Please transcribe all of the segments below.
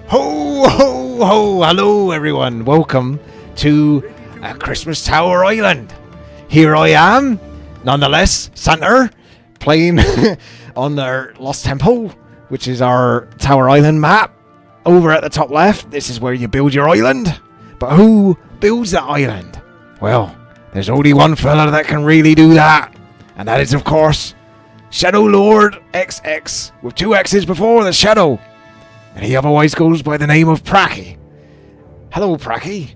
Ho, ho, ho! Hello, everyone. Welcome to Christmas Tower Island. Here I am, nonetheless, Santa, playing on our Lost Temple, which is our Tower Island map. Over at the top left, this is where you build your island. But who builds that island? Well, there's only one fella that can really do that. And that is, of course, Shadow Lord XX, with 2 X's before the shadow. And he otherwise goes by the name of Praccy. Hello, Praccy.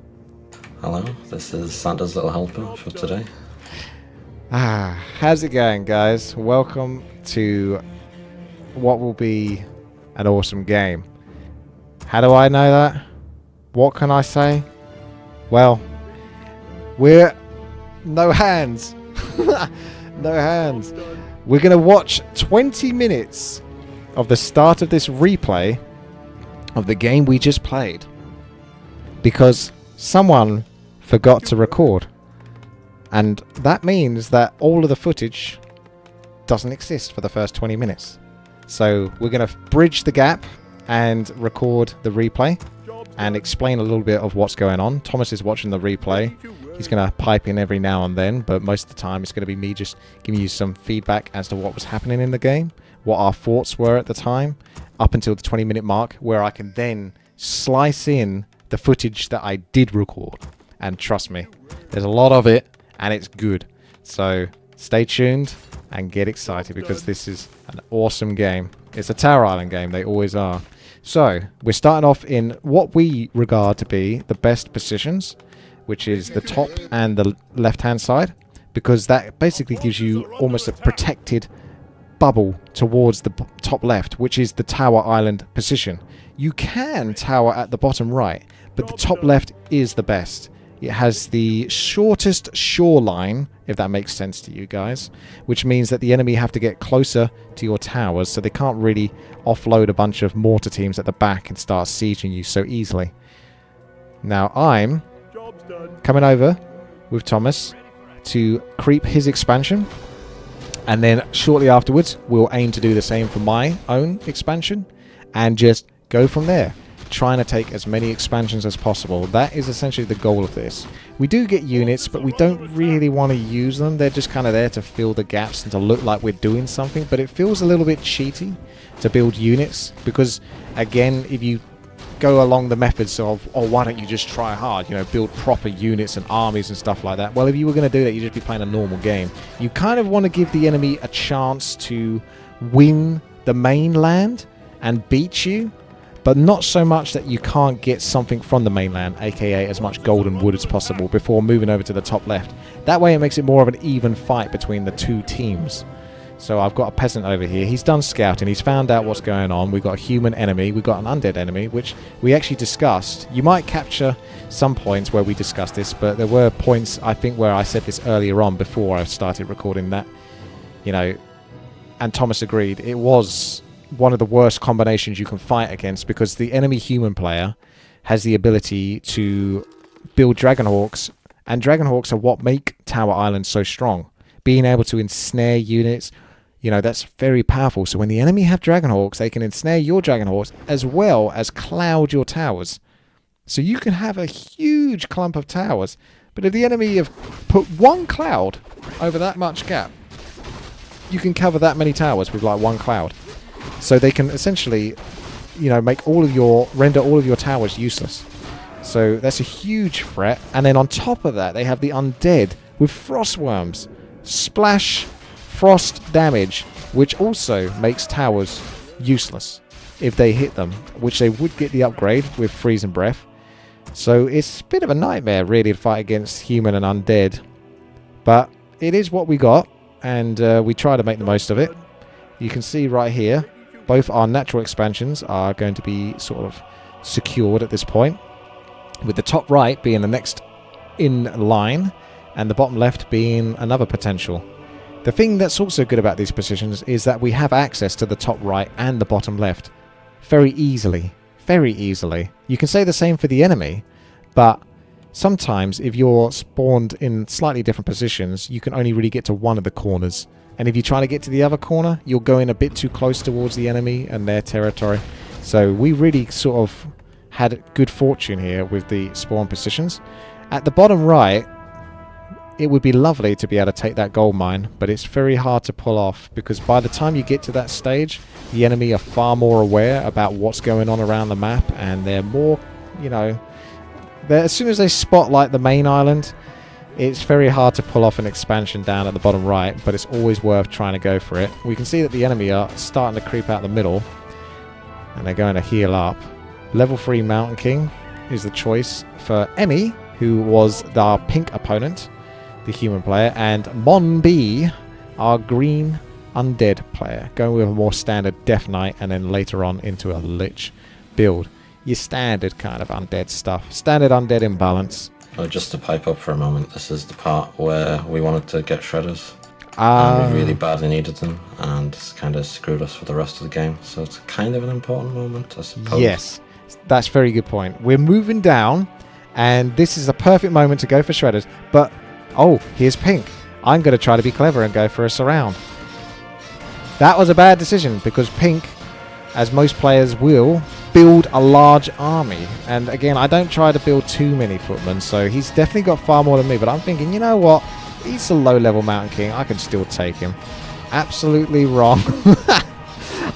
Hello, this is Santa's little helper for today. How's it going, guys? Welcome to what will be an awesome game. How do I know that? What can I say? Well, we're... no hands. No hands. We're going to watch 20 minutes of the start of this replay of the game we just played. Because someone forgot to record. And that means that all of the footage doesn't exist for the first 20 minutes. So we're going to bridge the gap and record the replay and explain a little bit of what's going on. Thomas is watching the replay. He's going to pipe in every now and then, but most of the time it's going to be me just giving you some feedback as to what was happening in the game, what our thoughts were at the time, up until the 20-minute mark, where I can then slice in the footage that I did record. And trust me, there's a lot of it, and it's good. So stay tuned and get excited, because this is an awesome game. It's a Tower Island game, they always are. So, we're starting off in what we regard to be the best positions, which is the top and the left-hand side, because that basically gives you almost a protected bubble towards the top left, which is the Tower Island position. You can tower at the bottom right, but the top left is the best. It has the shortest shoreline, if that makes sense to you guys, which means that the enemy have to get closer to your towers, so they can't really offload a bunch of mortar teams at the back and start sieging you so easily. Now I'm coming over with Thomas to creep his expansion, and then shortly afterwards we'll aim to do the same for my own expansion and just go from there, trying to take as many expansions as possible. That is essentially the goal of this. We do get units, but we don't really want to use them. They're just kind of there to fill the gaps and to look like we're doing something, but it feels a little bit cheaty to build units, because again, if you go along the methods of, oh, why don't you just try hard, you know, build proper units and armies and stuff like that. Well, if you were going to do that, you'd just be playing a normal game. You kind of want to give the enemy a chance to win the mainland and beat you, but not so much that you can't get something from the mainland, aka as much golden wood as possible, before moving over to the top left. That way it makes it more of an even fight between the two teams. So I've got a peasant over here. He's done scouting. He's found out what's going on. We've got a human enemy. We've got an undead enemy, which we actually discussed. You might capture some points where we discussed this, but there were points, I think, where I said this earlier on before I started recording that, you know, and Thomas agreed. It was one of the worst combinations you can fight against, because the enemy human player has the ability to build Dragonhawks, and Dragonhawks are what make Tower Island so strong. Being able to ensnare units, you know, that's very powerful. So when the enemy have Dragonhawks, they can ensnare your Dragonhawks as well as cloud your towers. So you can have a huge clump of towers, but if the enemy have put one cloud over that much gap, you can cover that many towers with like one cloud. So they can essentially, you know, make render all of your towers useless. So that's a huge threat. And then on top of that, they have the undead with frost worms. Splash frost damage, which also makes towers useless if they hit them, which they would get the upgrade with freeze and breath. So it's a bit of a nightmare really to fight against human and undead. But it is what we got, and we try to make the most of it. You can see right here, both our natural expansions are going to be sort of secured at this point, with the top right being the next in line and the bottom left being another potential. The thing that's also good about these positions is that we have access to the top right and the bottom left very easily. Very easily. You can say the same for the enemy, but sometimes if you're spawned in slightly different positions, you can only really get to one of the corners. And if you try to get to the other corner, you're going a bit too close towards the enemy and their territory. So we really sort of had good fortune here with the spawn positions. At the bottom right, it would be lovely to be able to take that gold mine, but it's very hard to pull off because by the time you get to that stage, the enemy are far more aware about what's going on around the map, and they're more, you know, as soon as they spot like the main island, it's very hard to pull off an expansion down at the bottom right, but it's always worth trying to go for it. We can see that the enemy are starting to creep out the middle, and they're going to heal up. Level 3 Mountain King is the choice for Emmy, who was our pink opponent, the human player, and Mon B, our green undead player, going with a more standard Death Knight and then later on into a Lich build. Your standard kind of undead stuff. Standard undead imbalance. Oh, just to pipe up for a moment, this is the part where we wanted to get shredders. And we really badly needed them, and it's kind of screwed us for the rest of the game. So it's kind of an important moment, I suppose. Yes, that's a very good point. We're moving down, and this is a perfect moment to go for shredders. But, oh, here's pink. I'm going to try to be clever and go for a surround. That was a bad decision, because pink, as most players will, build a large army. And again, I don't try to build too many footmen, so he's definitely got far more than me. But I'm thinking, you know what? He's a low-level Mountain King. I can still take him. Absolutely wrong.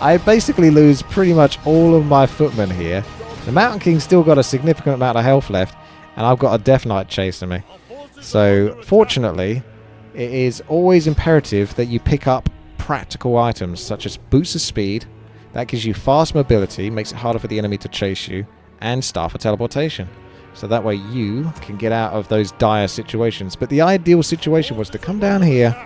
I basically lose pretty much all of my footmen here. The Mountain King's still got a significant amount of health left, and I've got a Death Knight chasing me. So, fortunately, it is always imperative that you pick up practical items, such as boots of speed. That gives you fast mobility, makes it harder for the enemy to chase you, and staff of teleportation. So that way you can get out of those dire situations. But the ideal situation was to come down here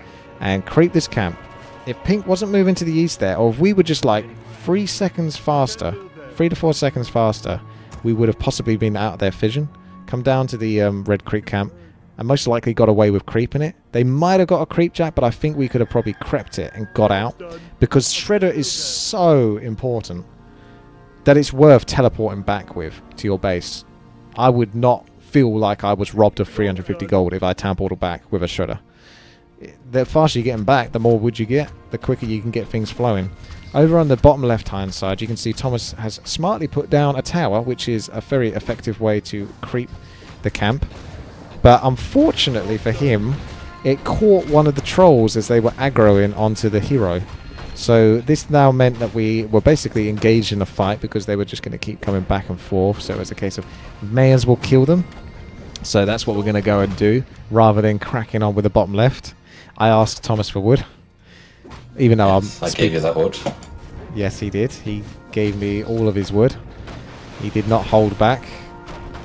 and creep this camp. If pink wasn't moving to the east there, or if we were just like 3 seconds faster, 3 to 4 seconds faster, we would have possibly been out of their vision. Come down to the Red Creek camp, and most likely got away with creeping it. They might have got a creep jack, but I think we could have probably crept it and got out. Because Shredder is so important that it's worth teleporting back with to your base. I would not feel like I was robbed of 350 gold if I teleported back with a Shredder. The faster you get them back, the more wood you get, the quicker you can get things flowing. Over on the bottom left hand side, you can see Thomas has smartly put down a tower, which is a very effective way to creep the camp. But unfortunately for him, it caught one of the trolls as they were aggroing onto the hero. So this now meant that we were basically engaged in a fight because they were just going to keep coming back and forth. So it was a case of may as well kill them. So that's what we're going to go and do rather than cracking on with the bottom left. I asked Thomas for wood. Even though I gave you that wood. Yes, he did. He gave me all of his wood. He did not hold back.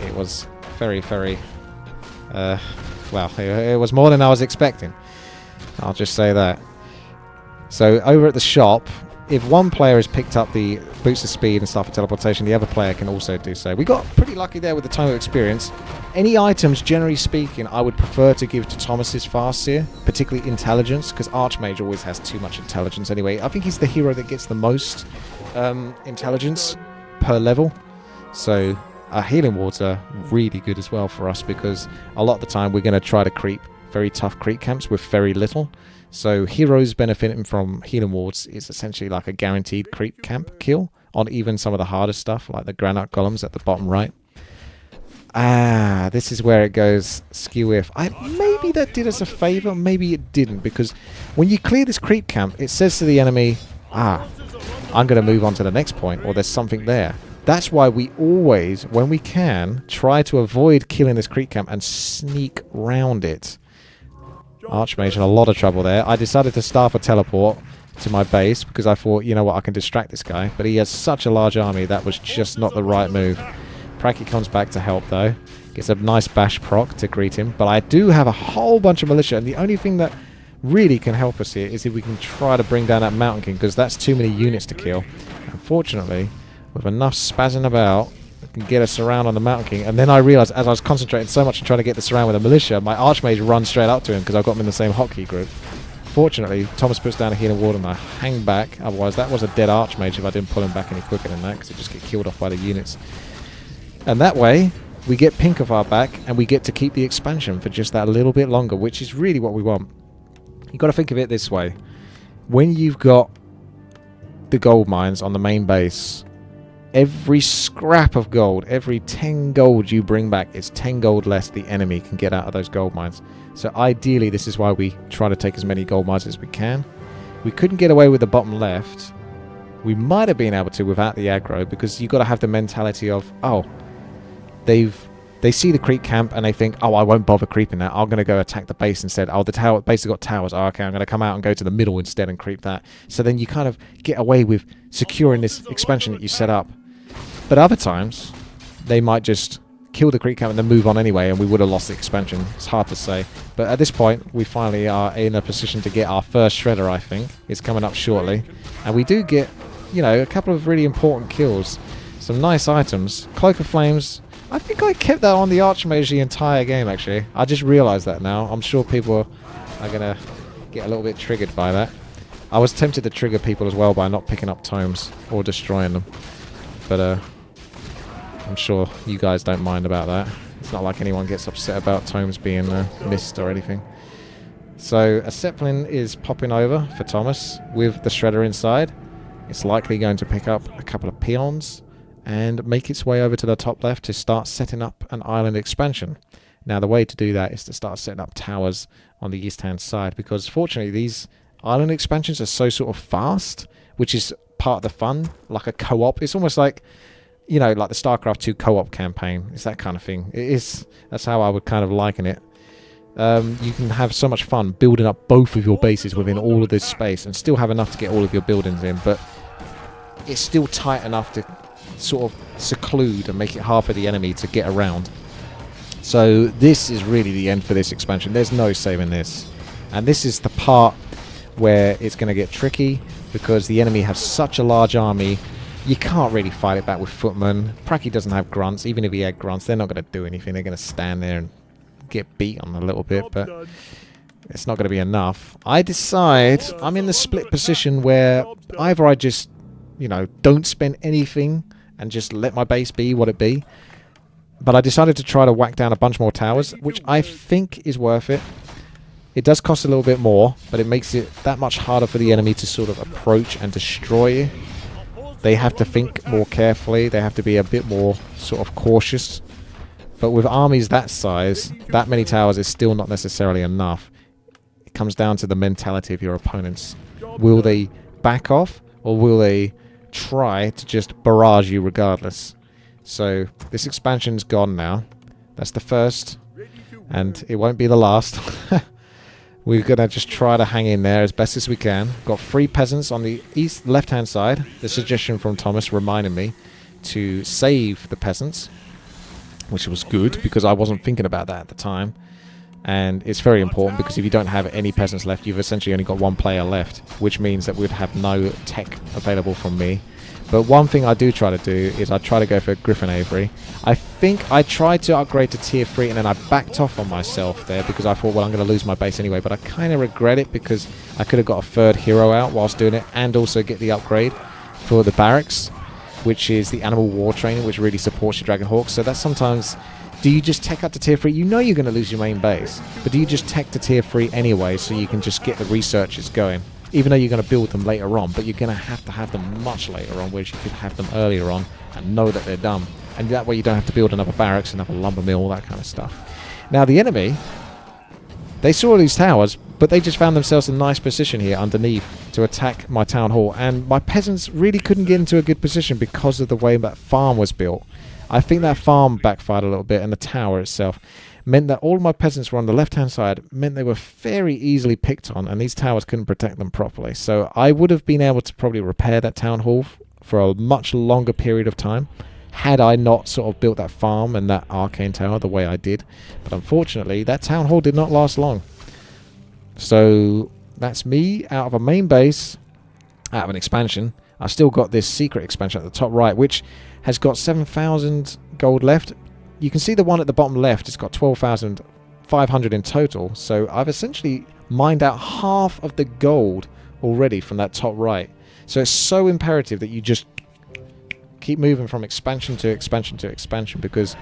It was very, very... well, it was more than I was expecting. I'll just say that. So over at the shop, if one player has picked up the boost of speed and stuff for teleportation, the other player can also do so. We got pretty lucky there with the time of experience. Any items, generally speaking, I would prefer to give to Thomas's Farseer, particularly intelligence, because Archmage always has too much intelligence anyway. I think he's the hero that gets the most intelligence per level. So our healing wards are really good as well for us, because a lot of the time we're going to try to creep very tough creep camps with very little. So heroes benefiting from healing wards is essentially like a guaranteed creep camp kill on even some of the hardest stuff, like the granite columns at the bottom right. Ah, this is where it goes skew-if. Maybe that did us a favor, maybe it didn't, because when you clear this creep camp, it says to the enemy, I'm going to move on to the next point, or there's something there. That's why we always, when we can, try to avoid killing this creep camp and sneak round it. Archmage in a lot of trouble there. I decided to start a teleport to my base because I thought, you know what, I can distract this guy. But he has such a large army, that was just not the right move. Praccy comes back to help though. Gets a nice bash proc to greet him. But I do have a whole bunch of militia, and the only thing that really can help us here is if we can try to bring down that Mountain King, because that's too many units to kill. Unfortunately, with enough spazzing about, can get a surround on the Mountain King. And then I realised, as I was concentrating so much on trying to get the surround with the militia, my Archmage runs straight up to him because I've got him in the same hotkey group. Fortunately, Thomas puts down a healing ward and I hang back. Otherwise, that was a dead Archmage if I didn't pull him back any quicker than that, because it just get killed off by the units. And that way, we get pink off our back and we get to keep the expansion for just that little bit longer, which is really what we want. You've got to think of it this way. When you've got the gold mines on the main base, every scrap of gold, every 10 gold you bring back is 10 gold less the enemy can get out of those gold mines. So ideally, this is why we try to take as many gold mines as we can. We couldn't get away with the bottom left. We might have been able to without the aggro, because you've got to have the mentality of, oh, they see the creep camp and they think, oh, I won't bother creeping that. I'm going to go attack the base instead. Oh, the base has got towers. Oh, okay, I'm going to come out and go to the middle instead and creep that. So then you kind of get away with securing this expansion that you set up. But other times, they might just kill the creep camp and then move on anyway, and we would have lost the expansion. It's hard to say. But at this point, we finally are in a position to get our first shredder, I think. It's coming up shortly. And we do get, you know, a couple of really important kills. Some nice items. Cloak of Flames. I think I kept that on the Archmage the entire game, actually. I just realised that now. I'm sure people are going to get a little bit triggered by that. I was tempted to trigger people as well by not picking up tomes or destroying them. But I'm sure you guys don't mind about that. It's not like anyone gets upset about tomes being missed or anything. So a Zeppelin is popping over for Thomas with the shredder inside. It's likely going to pick up a couple of peons and make its way over to the top left to start setting up an island expansion. Now the way to do that is to start setting up towers on the east hand side, because fortunately these island expansions are so sort of fast, which is part of the fun, like a co-op. It's almost like, you know, like the StarCraft 2 co-op campaign. It's that kind of thing. It is. That's how I would kind of liken it. You can have so much fun building up both of your bases within all of this space and still have enough to get all of your buildings in, but it's still tight enough to sort of seclude and make it hard for the enemy to get around. So this is really the end for this expansion. There's no saving this. And this is the part where it's going to get tricky, because the enemy have such a large army. You can't really fight it back with footmen. Praccy doesn't have grunts. Even if he had grunts, they're not going to do anything. They're going to stand there and get beat on a little bit, but it's not going to be enough. I decide I'm in the split position where either I just, you know, don't spend anything and just let my base be what it be. But I decided to try to whack down a bunch more towers, which I think is worth it. It does cost a little bit more, but it makes it that much harder for the enemy to sort of approach and destroy you. They have to think more carefully. They have to be a bit more sort of cautious. But with armies that size, that many towers is still not necessarily enough. It comes down to the mentality of your opponents. Will they back off, or will they try to just barrage you regardless? So this expansion's gone now. That's the first, and it won't be the last. We're gonna just try to hang in there as best as we can. Got 3 peasants on the east left hand side. The suggestion from Thomas reminded me to save the peasants, which was good because I wasn't thinking about that at the time. And it's very important, because if you don't have any peasants left, you've essentially only got 1 player left, which means that we'd have no tech available from me. But one thing I do try to do is I try to go for Griffin Avery. I think I tried to upgrade to tier 3 and then I backed off on myself there, because I thought, well, I'm going to lose my base anyway. But I kind of regret it, because I could have got a 3rd hero out whilst doing it, and also get the upgrade for the barracks, which is the animal war training, which really supports your Dragonhawks. So that's sometimes... Do you just tech up to tier 3? You know you're going to lose your main base, but do you just tech to tier 3 anyway, so you can just get the researchers going? Even though you're going to build them later on, but you're going to have them much later on, whereas you could have them earlier on and know that they're done. And that way you don't have to build another barracks, another lumber mill, all that kind of stuff. Now the enemy, they saw these towers, but they just found themselves in a nice position here underneath to attack my town hall. And my peasants really couldn't get into a good position because of the way that farm was built. I think that farm backfired a little bit, and the tower itself meant that all my peasants were on the left-hand side, meant they were very easily picked on, and these towers couldn't protect them properly. So I would have been able to probably repair that town hall for a much longer period of time, had I not sort of built that farm and that arcane tower the way I did. But unfortunately, that town hall did not last long. So that's me out of a main base, out of an expansion. I've still got this secret expansion at the top right, which has got 7,000 gold left. You can see the one at the bottom left, it's got 12,500 in total. So I've essentially mined out half of the gold already from that top right. So it's so imperative that you just keep moving from expansion to expansion to expansion, because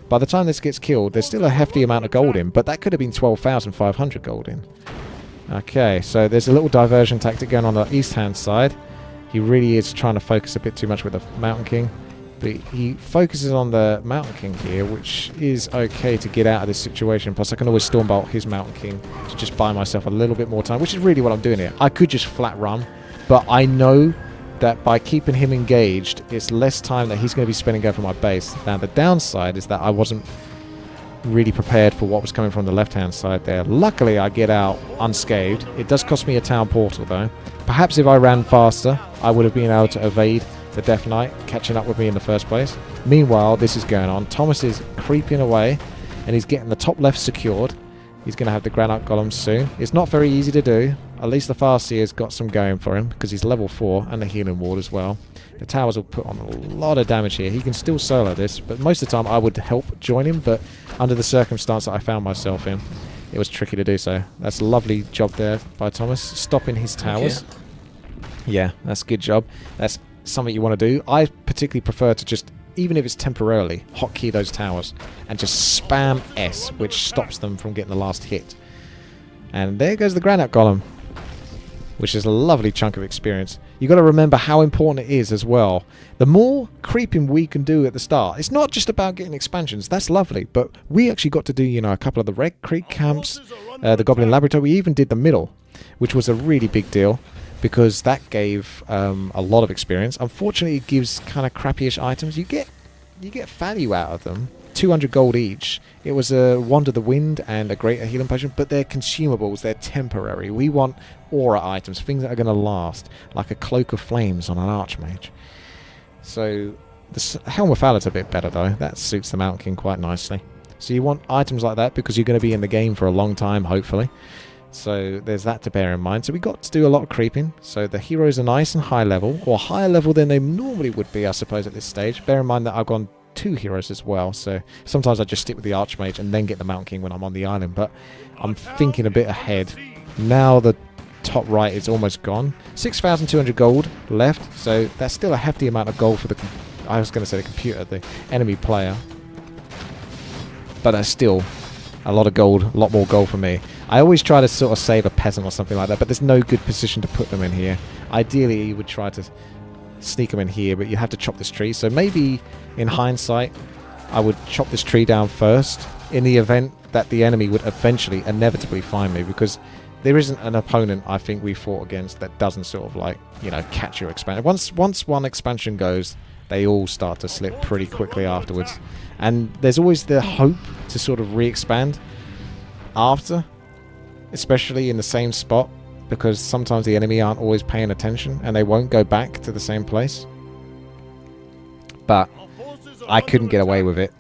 by the time this gets killed, there's still a hefty amount of gold in, but that could have been 12,500 gold in. Okay, so there's a little diversion tactic going on the east-hand side. He really is trying to focus a bit too much with the Mountain King. But he focuses on the Mountain King here, which is okay to get out of this situation. Plus, I can always Stormbolt his Mountain King to just buy myself a little bit more time, which is really what I'm doing here. I could just flat run, but I know that by keeping him engaged, it's less time that he's going to be spending going for my base. Now, the downside is that I wasn't really prepared for what was coming from the left-hand side there. Luckily, I get out unscathed. It does cost me a town portal, though. Perhaps if I ran faster, I would have been able to evade the Death Knight catching up with me in the first place. Meanwhile, this is going on. Thomas is creeping away, and he's getting the top left secured. He's going to have the Granite Golems soon. It's not very easy to do. At least the Farseer's got some going for him, because he's level 4, and the Healing Ward as well. The towers will put on a lot of damage here. He can still solo this, but most of the time I would help join him, but under the circumstance that I found myself in, it was tricky to do so. That's a lovely job there by Thomas, stopping his towers. Yeah, that's a good job. That's something you want to do. I particularly prefer to just, even if it's temporarily, hotkey those towers and just spam S, which stops them from getting the last hit. And there goes the Granite Golem, which is a lovely chunk of experience. You've got to remember how important it is as well. The more creeping we can do at the start, it's not just about getting expansions. That's lovely, but we actually got to do, you know, a couple of the Red Creek camps, the Goblin Laboratory. We even did the middle, which was a really big deal, because that gave a lot of experience. Unfortunately, it gives kind of crappy-ish items. You get value out of them, 200 gold each. It was a Wand of the Wind and a Greater Healing Potion, but they're consumables, they're temporary. We want aura items, things that are going to last, like a Cloak of Flames on an Archmage. So the Helm of Valor's a bit better though. That suits the Mountain King quite nicely. So you want items like that because you're going to be in the game for a long time, hopefully. So there's that to bear in mind. So we got to do a lot of creeping. So the heroes are nice and high level, or higher level than they normally would be, I suppose, at this stage. Bear in mind that I've gone 2 heroes as well, so sometimes I just stick with the Archmage and then get the Mountain King when I'm on the island, but I'm thinking a bit ahead. Now the top right is almost gone. 6,200 gold left, so that's still a hefty amount of gold for the, I was going to say the computer, the enemy player. But that's still a lot of gold, a lot more gold for me. I always try to sort of save a peasant or something like that, but there's no good position to put them in here. Ideally, you would try to sneak them in here, but you have to chop this tree. So maybe, in hindsight, I would chop this tree down first in the event that the enemy would eventually, inevitably find me, because there isn't an opponent I think we fought against that doesn't sort of like, you know, catch your expansion. Once one expansion goes, they all start to slip pretty quickly afterwards. And there's always the hope to sort of re-expand after, especially in the same spot, because sometimes the enemy aren't always paying attention and they won't go back to the same place. But I couldn't get away with it.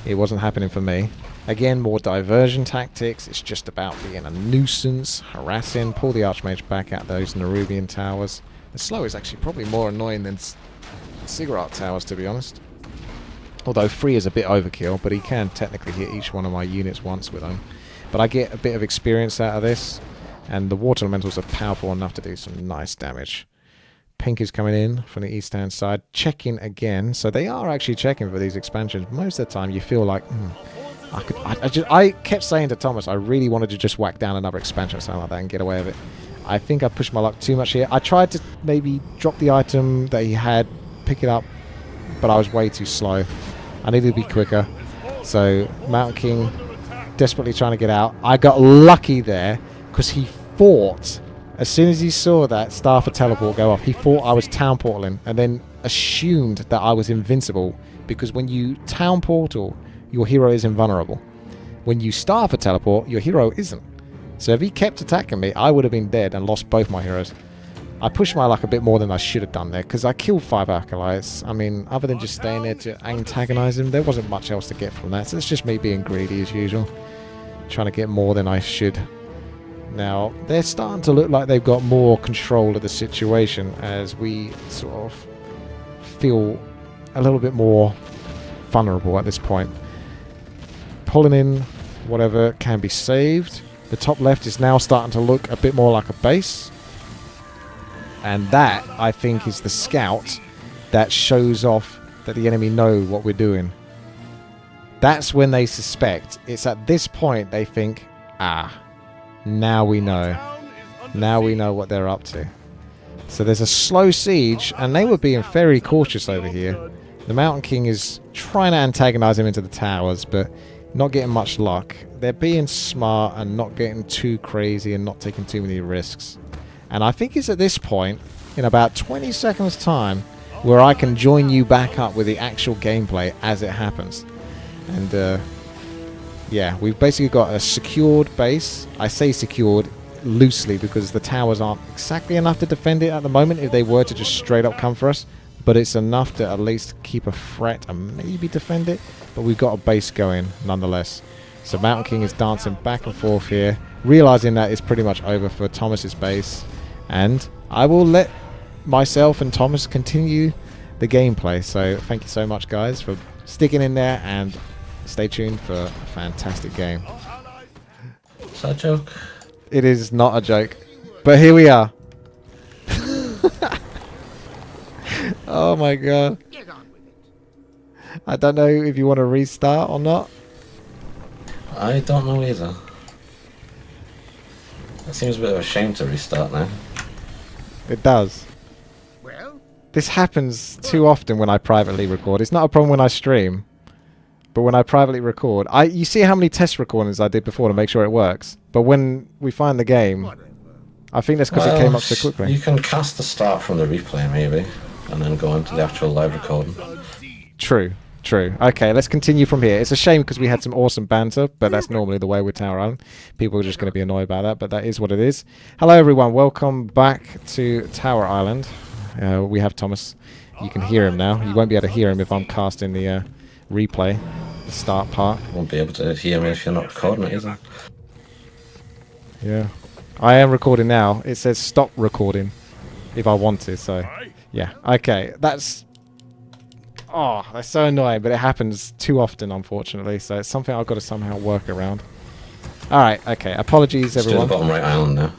It wasn't happening for me. Again, more diversion tactics. It's just about being a nuisance, harassing, pull the Archmage back at those Nerubian towers. The slow is actually probably more annoying than Cigarette towers, to be honest. Although 3 is a bit overkill, but he can technically hit each one of my units once with them. But I get a bit of experience out of this, and the water elementals are powerful enough to do some nice damage. Pink is coming in from the east-hand side, checking again. So they are actually checking for these expansions. Most of the time you feel like, I kept saying to Thomas, I really wanted to just whack down another expansion or something like that and get away with it. I think I pushed my luck too much here. I tried to maybe drop the item that he had, pick it up, but I was way too slow. I needed to be quicker. So Mountain King desperately trying to get out. I got lucky there because he thought, as soon as he saw that Staff of Teleport go off, he thought I was town portaling and then assumed that I was invincible, because when you town portal, your hero is invulnerable. When you Staff of Teleport, your hero isn't. So if he kept attacking me, I would have been dead and lost both my heroes. I pushed my luck a bit more than I should have done there, because I killed 5 acolytes. I mean, other than just staying there to antagonize him, there wasn't much else to get from that. So it's just me being greedy as usual, trying to get more than I should. Now, they're starting to look like they've got more control of the situation as we sort of feel a little bit more vulnerable at this point. Pulling in whatever can be saved. The top left is now starting to look a bit more like a base. And that, I think, is the scout that shows off that the enemy know what we're doing. That's when they suspect. It's at this point they think, now we know. Now we know what they're up to. So there's a slow siege, and they were being very cautious over here. The Mountain King is trying to antagonize him into the towers, but not getting much luck. They're being smart and not getting too crazy and not taking too many risks. And I think it's at this point, in about 20 seconds time, where I can join you back up with the actual gameplay as it happens. And yeah, we've basically got a secured base. I say secured loosely because the towers aren't exactly enough to defend it at the moment if they were to just straight up come for us. But it's enough to at least keep a threat and maybe defend it. But we've got a base going nonetheless. So Mountain King is dancing back and forth here, realizing that it's pretty much over for Thomas's base. And I will let myself and Thomas continue the gameplay. So thank you so much, guys, for sticking in there, and stay tuned for a fantastic game. Is that a joke? It is not a joke, but here we are. Oh my god. I don't know if you want to restart or not. I don't know either. It seems a bit of a shame to restart now. It does. This happens too often when I privately record. It's not a problem when I stream, but when I privately record, you see how many test recordings I did before to make sure it works. But when we find the game, I think that's because it came up so quickly. You can cast the start from the replay maybe, and then go into the actual live recording. True. True. Okay, let's continue from here. It's a shame because we had some awesome banter, but that's normally the way with Tower Island. People are just going to be annoyed about that, but that is what it is. Hello, everyone. Welcome back to Tower Island. We have Thomas. You can hear him now. You won't be able to hear him if I'm casting the replay, the start part. You won't be able to hear me if you're not recording it either. Yeah. I am recording now. It says stop recording if I want to, so yeah. Okay, that's... Oh, that's so annoying, but it happens too often, unfortunately, so it's something I've got to somehow work around. Alright, okay. Apologies, everyone. Still the bottom right island now.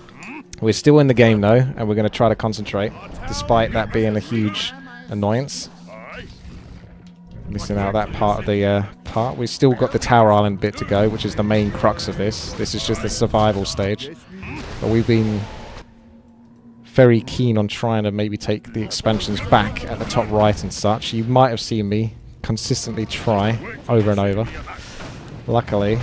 We're still in the game, though, and we're going to try to concentrate, despite that being a huge annoyance. Missing out that part of the part. We've still got the Tower Island bit to go, which is the main crux of this. This is just the survival stage. But we've been very keen on trying to maybe take the expansions back at the top right and such. You might have seen me consistently try over and over. Luckily,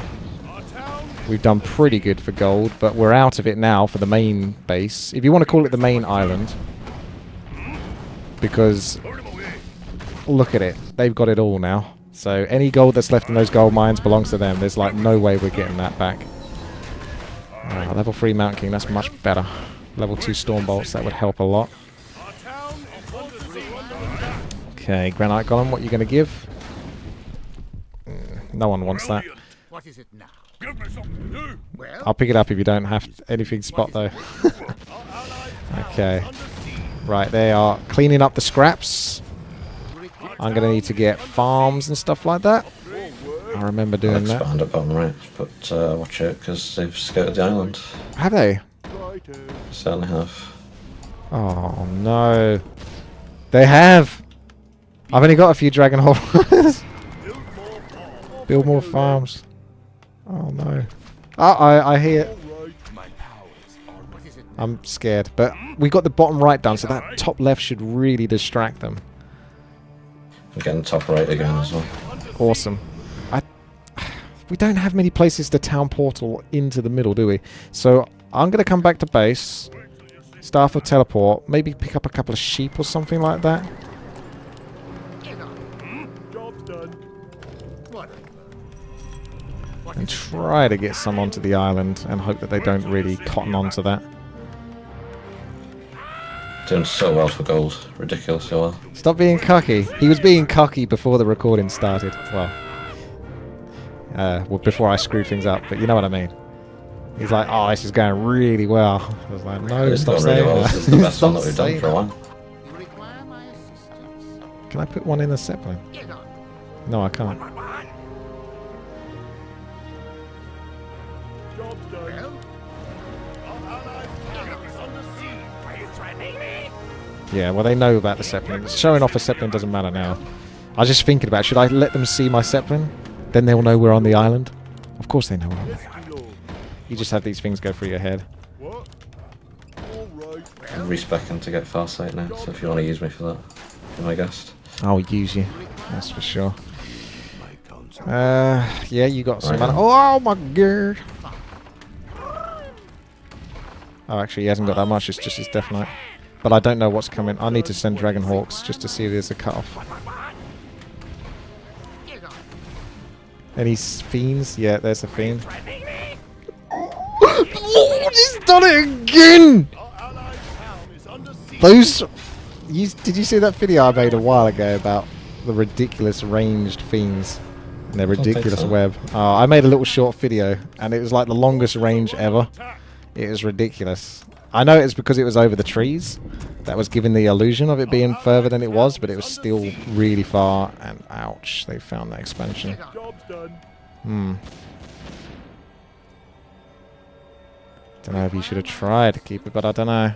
we've done pretty good for gold, but we're out of it now for the main base. If you want to call it the main island. Because, look at it. They've got it all now. So any gold that's left in those gold mines belongs to them. There's like no way we're getting that back. Level 3 Mountain King, that's much better. Level 2 Storm Bolts, that would help a lot. Okay, Granite Golem, what are you going to give? No one wants that. What is it now? I'll pick it up if you don't have anything spot though. Okay. Right, they are cleaning up the scraps. I'm going to need to get farms and stuff like that. I remember doing that. Expand at bottom right, but watch out because they've scouted the island. Have they? Certainly have. Oh no. They have! I've only got a few dragon holders. Build more farms. Oh no. I hear... I'm scared, but we got the bottom right done, so that top left should really distract them. I'm getting top right again as well. Awesome. We don't have many places to town portal into the middle, do we? So I'm going to come back to base, Staff of Teleport, maybe pick up a couple of sheep or something like that. And try to get some onto the island and hope that they don't really cotton onto that. Doing so well for gold. Ridiculously well. Stop being cocky. He was being cocky before the recording started. Well, before I screw things up, but you know what I mean. He's like, oh, this is going really well. I was like, no, stop saying that. This is the best one that we've done for a while. Can I put one in the Zeppelin? No, I can't. Yeah, well, they know about the Zeppelin. Showing off a Zeppelin doesn't matter now. I was just thinking about, should I let them see my Zeppelin? Then they'll know we're on the island. Of course they know we're on the island. You just have these things go through your head. I'm respecing to get Farsight now, so if you want to use me for that, you're my guest. I'll use you. That's for sure. Yeah, you got some mana. Oh my god! Oh, actually, he hasn't got that much. It's just his Death Knight. But I don't know what's coming. I need to send Dragon Hawks just to see if there's a cutoff. Any fiends? Yeah, there's a fiend. Lord, he's done it again! Those... did you see that video I made a while ago about the ridiculous ranged fiends and their ridiculous web? I made a little short video and it was like the longest range ever. It was ridiculous. I know it's because it was over the trees that was giving the illusion of it being further than it was, but it was still really far, and ouch, they found that expansion. Don't know if you should have tried to keep it, but I don't know.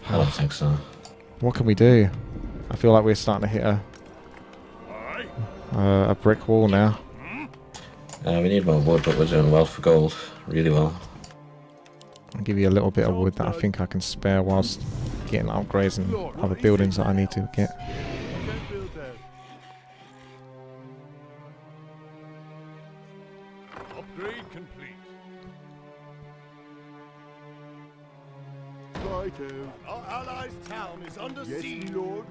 I don't think so. What can we do? I feel like we're starting to hit a brick wall now. We need more wood, but we're doing well for gold. Really well. I'll give you a little bit of wood that I think I can spare whilst getting upgrades and other buildings that I need to get. Upgrade complete. Righto. Our allies' town is under siege. Yes, my lord.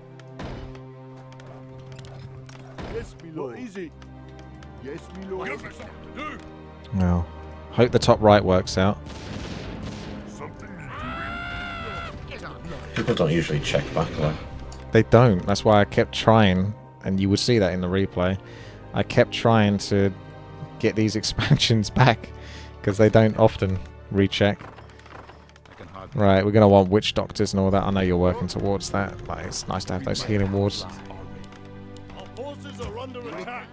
Yes, my lord. What is it? Yes, my lord. Give me something to do. Well, hope the top right works out. People don't usually check back though. They don't. That's why I kept trying, and you would see that in the replay. I kept trying to get these expansions back because they don't often recheck. Right, we're gonna want witch doctors and all that. I know you're working towards that. Like, it's nice to have those healing wards. Our forces are under attack.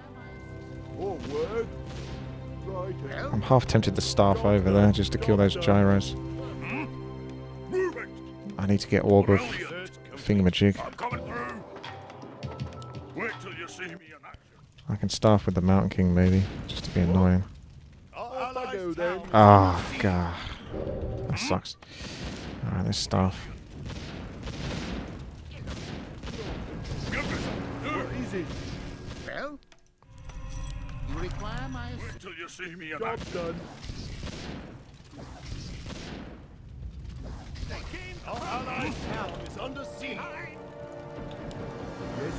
I'm half tempted to staff over there just to kill those gyros. I need to get orb of thingamajig. I can staff with the Mountain King maybe, just to be annoying. Oh god, that sucks. Alright, let's staff. Well, you require my assistance. Till you see me in action. Our allies' town is under siege. Yes,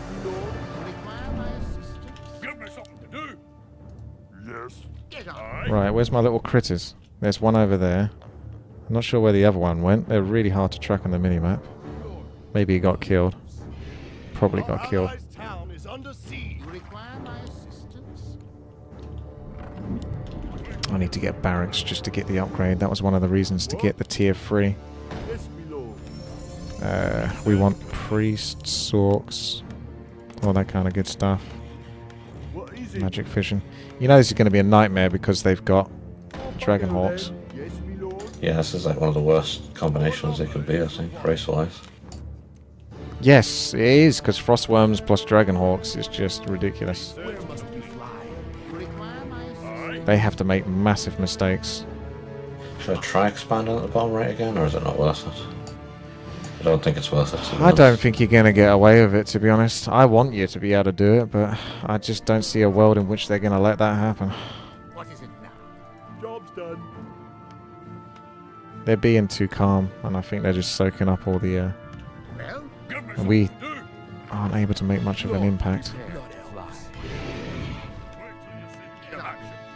my lord. You require my assistance. Give me something to do. Yes. Get on. Right, where's my little critters? There's one over there. I'm not sure where the other one went. They're really hard to track on the minimap. Maybe he got killed. Probably got killed. Our allies' town is under siege. You require my assistance. I need to get barracks just to get the upgrade. That was one of the reasons to get the tier 3. Yes, my lord. We want priests, orcs, all that kind of good stuff. What is it? Magic vision. You know this is going to be a nightmare because they've got Dragon Hawks. Yes, my lord. Yeah, this is like one of the worst combinations it could be, I think, race-wise. Yes, it is, because Frostworms plus Dragon Hawks is just ridiculous. Where must we fly? You require my assistance. They have to make massive mistakes. Should I try expanding at the bottom right again, or is it not worth it? I don't think it's worth it. I don't think you're going to get away with it, to be honest. I want you to be able to do it, but I just don't see a world in which they're going to let that happen. What is it now? Job's done. They're being too calm, and I think they're just soaking up all the... Well, and we aren't able to make much of an impact.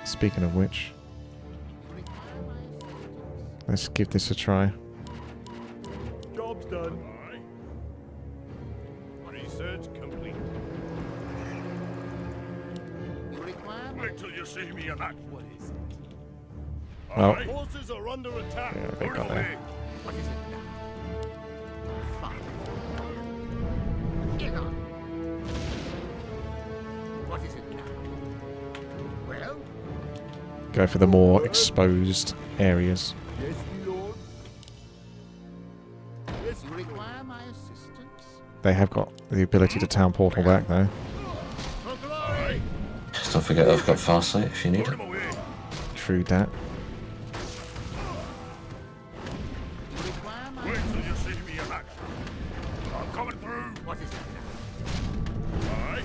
Speaking of which, let's give this a try. Job's done. Research complete. you require my Wait till you see me in action. What is it? Well, Our forces are under attack. yeah, they got there. What is it now? Fine. Get on. What is it now? Well, Go for the more exposed areas. Yes, my lord. Yes, you require my assistance. They have got the ability to town portal back though. for glory. Just don't forget I've got Farsight if you need it. True that. You require my Wait till you see me in action. I'm coming through. What is it now? Aye.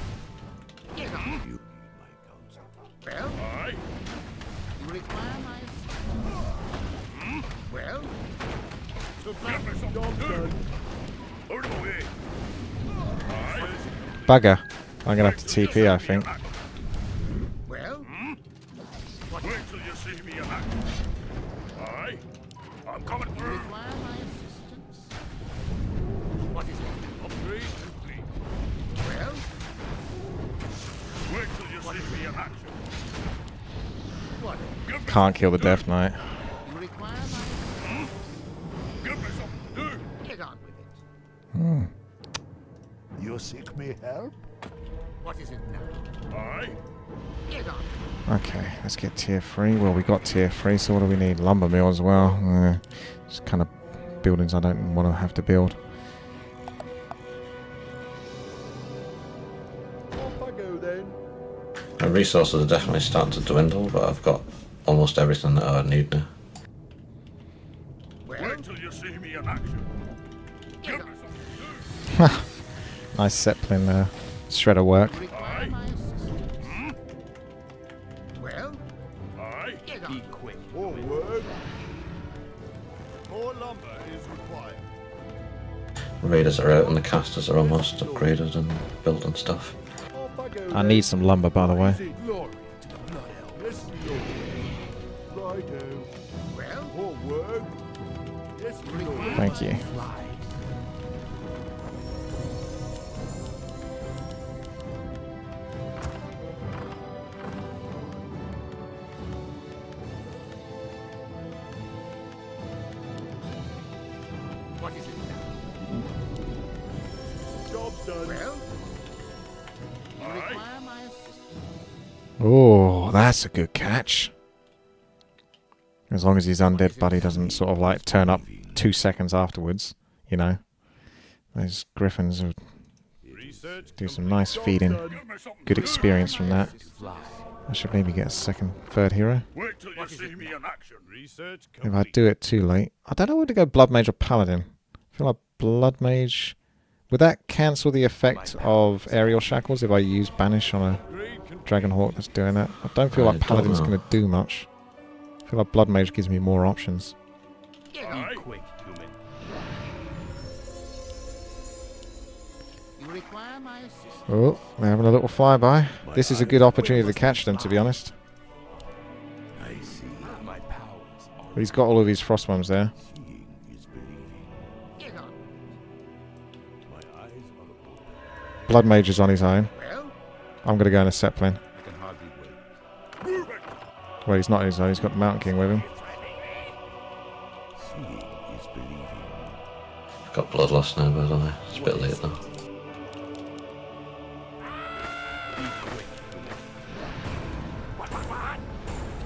require my assistance? Well, Job done. Bugger. I'm gonna have to TP, I think. well, Wait till you see me in action. Aye, I'm coming through. require my assistance? What is it? Upgrade complete. Well, Wait till you see me in action. what? Can't kill the Death Knight. You require my assistance? Give me something to do. Get on with it. You seek me help? What is it now? Aye, Get on. Okay, let's get tier 3. Well, we got tier 3, so what do we need? Lumber mill as well. It's kind of buildings I don't want to have to build. Off I go then. The resources are definitely starting to dwindle, but I've got almost everything that I need now. Well, wait till you see me in action. get Give on. me something to do. Nice Zeppelin shredder work. You require my assistance? Well, Aye, get on. quick. Forward. More lumber is required. Raiders are out and the casters are almost upgraded and built and stuff. Off I go I then. need some lumber, by the way. Easy. Glory to the Blood Elf. Yes, Lord. Righto. Well, Forward. Yes, Lord. Thank you. what is it now? Job's done. Well, you Aye. require my assistance? Oh, that's a good catch. As long as his undead buddy doesn't sort of like turn up 2 seconds afterwards, you know. Those griffins would Research do some nice feeding. Give me something Good to do. experience from that. I should maybe get a second, third hero. Wait till you see me in action. Research If complete. I do it too late. I don't know whether to go Blood Mage or Paladin. I feel like Blood Mage... Would that cancel the effect of aerial shackles if I use Banish on a Dragonhawk that's doing that? I don't feel I like don't Paladin's know. going to do much. I feel like Blood Mage gives me more options. Get on. Aye, You require my assistance? Oh, they're having a little flyby. This is a good opportunity to catch them, to be honest. I see. My powers are But he's got all of his Frostworms there. seeing is believing. Get on. My eyes are open. Blood Mage is on his own. Well, I'm going to go in a Zeppelin. I can hardly wait. move it. Well, he's not on his own. He's got the Mountain King with him. Seeing is believing. I've got Bloodlust now, by the way. It's a bit late though.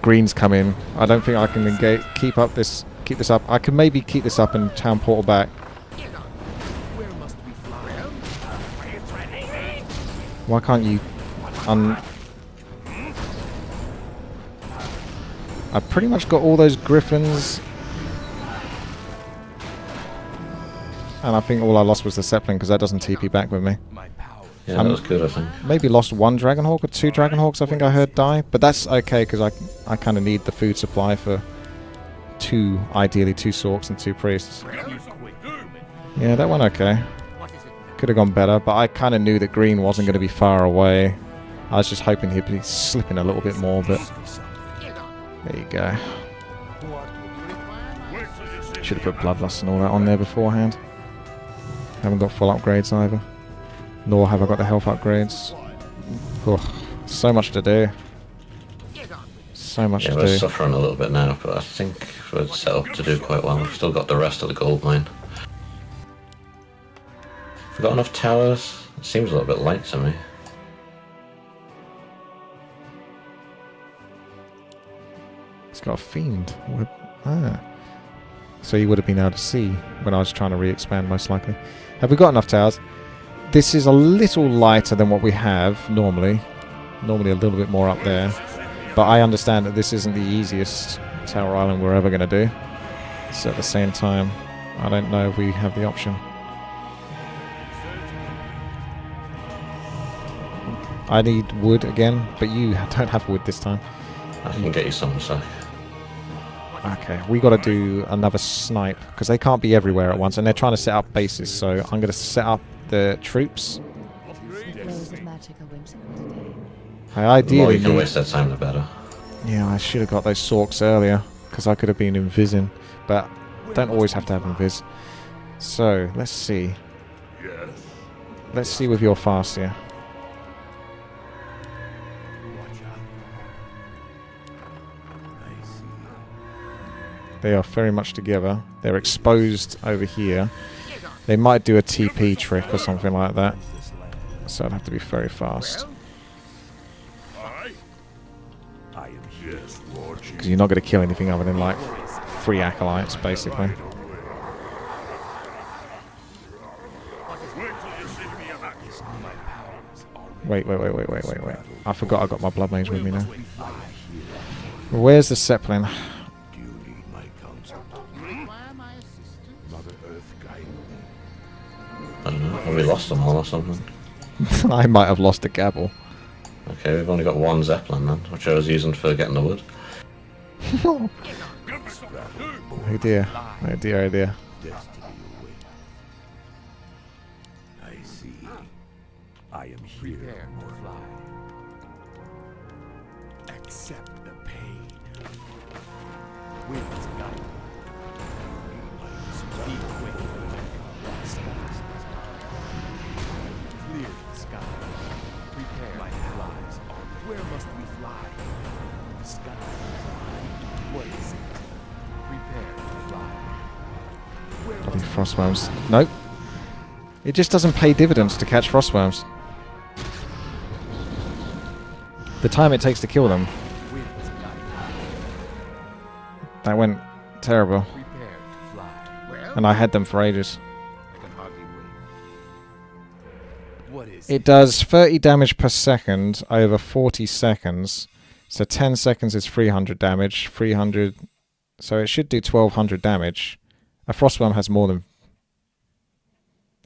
Green's come in. I don't think I can engage, keep this up. I can maybe keep this up and town portal back. get on. Where must we fly? Well, Why can't you I pretty much got all those griffins. And I think all I lost was the Zeppelin because that doesn't TP back with me. Yeah, that was good, I think. Maybe lost 1 Dragonhawk or 2 Dragonhawks I think I heard die. But that's okay because I kind of need the food supply for ideally 2 Sorks and 2 Priests. Give me something to do. Yeah, that went okay. what is it now? Could have gone better, but I kind of knew that Green wasn't going to be far away. I was just hoping he'd be slipping a little bit more, but Get on. there you go. You require my Wait till you see Should me have put in Bloodlust and all that on there beforehand. Haven't got full upgrades either. Nor have I got the health upgrades. Ugh, so much to do. Get on. So much Yeah, to we're do. suffering a little bit now, but I think we're set up to do quite well. We've still got the rest of the gold mine. We've got enough towers. It seems a little bit light to me. It's got a fiend. So you would have been able to see when I was trying to re-expand, most likely. Have we got enough towers? This is a little lighter than what we have normally. Normally a little bit more up there. But I understand that this isn't the easiest Tower Island we're ever going to do. So at the same time, I don't know if we have the option. I need wood again, but you don't have wood this time. I can get you some, so Okay, we got to do another snipe because they can't be everywhere at once, and they're trying to set up bases. So I'm going to set up the troops. I The more ideally you can need- waste that time, the better. Yeah, I should have got those sorks earlier because I could have been invising, but don't always have to have invis. So let's see. Yes. Let's see with your fast here. Watch out. I see. They are very much together. They're exposed over here. They might do a TP trick or something like that. This land. So I'd have to be very fast. Aye. I am here. Yes, Lord. Because you're not going to kill anything other than like 3 acolytes, basically. Wait till you see me in action. My powers are Wait. I forgot I got my blood mage with me now. Where's the Zeppelin? Do you need my counsel? Require my assistance? Mother Earth guide me. I don't know. Have we lost them all or something? I might have lost a gabble. Okay, we've only got one Zeppelin then, which I was using for getting the wood. Oh dear. Oh dear, oh dear. Destiny awaits. I see. I am here. Prepare to fly. Accept the pain. Winds guide me. Be quick. Clear the sky. Prepare my allies. Where must we fly? The sky is mine. What is it? Prepare to fly. Where Bloody must frostworms. Nope. It just doesn't pay dividends to catch frostworms. The time it takes to kill them, winds guide me? that went terrible. Prepare to fly. Well, And I had them for ages. I can hardly wait. What is It does 30 damage per second over 40 seconds. So 10 seconds is 300 damage. 300... So it should do 1200 damage. A frostworm has more than...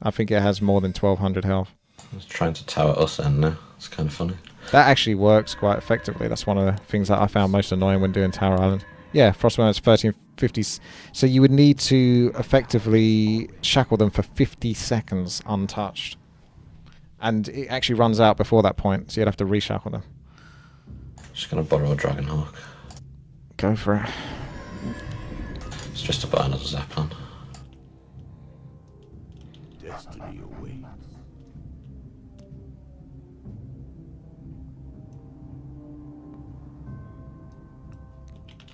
I think it has more than 1200 health. It's trying to tower us in now. It's kind of funny. That actually works quite effectively. That's one of the things that I found most annoying when doing Tower Island. Yeah, frostworm is 1350. So you would need to effectively shackle them for 50 seconds untouched. And it actually runs out before that point, so you'd have to reshackle them. Just gonna borrow a Dragonhawk. Go for it. It's just to buy another Zeppelin. destiny awaits?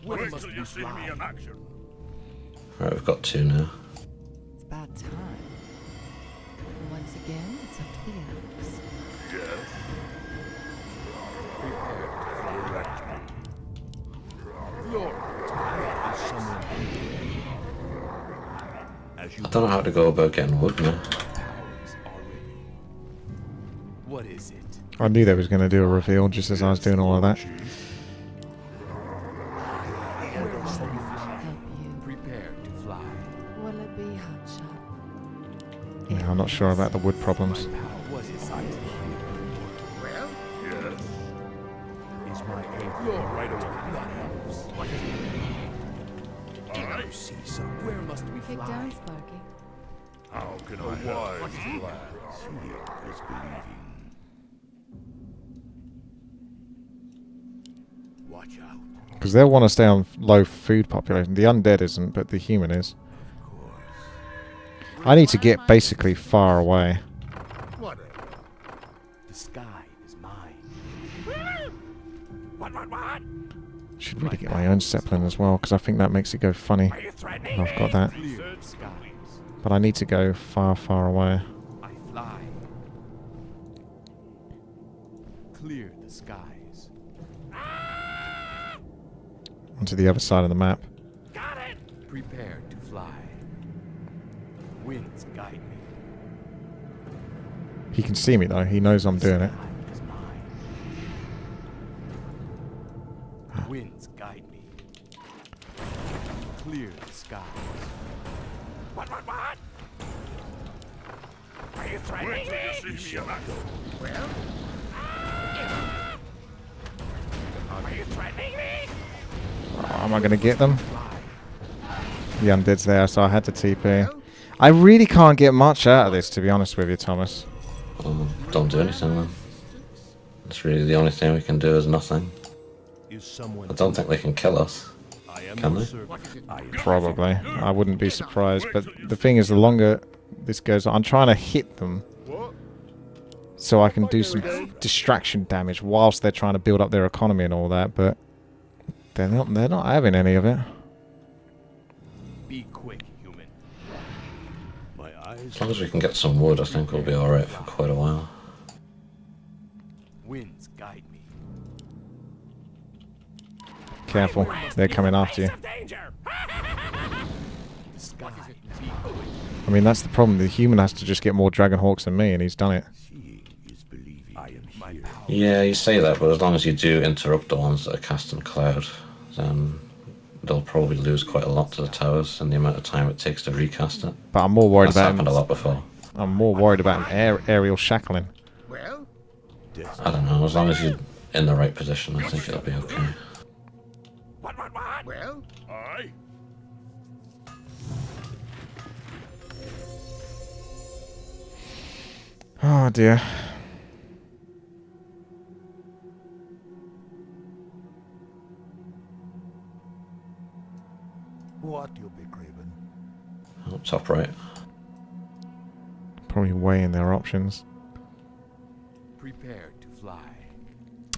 Where Wait must till we you see me fly? in action. Right, we've got 2 now. It's about time. Once again, it's up to the elves. Yes. Lord, is someone as you I don't know how to go about getting wood now. powers already. What is it? I knew they was going to do a reveal just as I was doing all of that. Help you. Prepare to fly. What'll it be, hotshot? Yeah, I'm not sure about the wood problems. What is it? Well, Yes. Is my aim? Lord, right away. That helps. Aye. See some. Where must we Kick fly? down, Sparky. How can I help? Seeing is believing. Watch out. Because they'll want to stay on low food population. The undead isn't, but the human is. Of course. I need to get basically far away. whatever. The sky is mine. What? Should really get my own Zeppelin as well, because I think that makes it go funny. Are you threatening I've got that. Clear the skies. But I need to go far, far away. I fly. Clear the skies. Onto the other side of the map. Prepare to fly. Winds guide me. He can see me though. He knows I'm doing it. Sky is mine. Winds guide me. Clear the skies. What? Are you threatening Wait till you see me in action. Well, Are you threatening me? Am I going to get them? Fly. The undead's there, so I had to TP. I really can't get much out of this, to be honest with you, Thomas. Well, don't do anything then. That's really the only thing we can do is nothing. I don't think they can kill us. Can they? Probably. I wouldn't be surprised. But the thing is, the longer this goes on, I'm trying to hit them so I can do some distraction damage whilst they're trying to build up their economy and all that, but they're not having any of it. Be quick, human. My eyes. As long as we can get some wood, I think we'll be alright for quite a while. Winds guide me. Careful, they're coming after you. The sky. Be quick. I mean, that's the problem. The human has to just get more Dragon Hawks than me, and he's done it. Yeah, you say that, but as long as you do interrupt the ones that are casting Cloud, then they'll probably lose quite a lot to the towers in the amount of time it takes to recast it. But I'm more worried That's about happened a lot before. I'm more worried about aerial shackling. Well, I don't know, as long as you're in the right position, I think it'll be okay. well, Aye. Oh dear. what you'll be craving. Oh, top right. Probably weighing their options. Prepare to fly.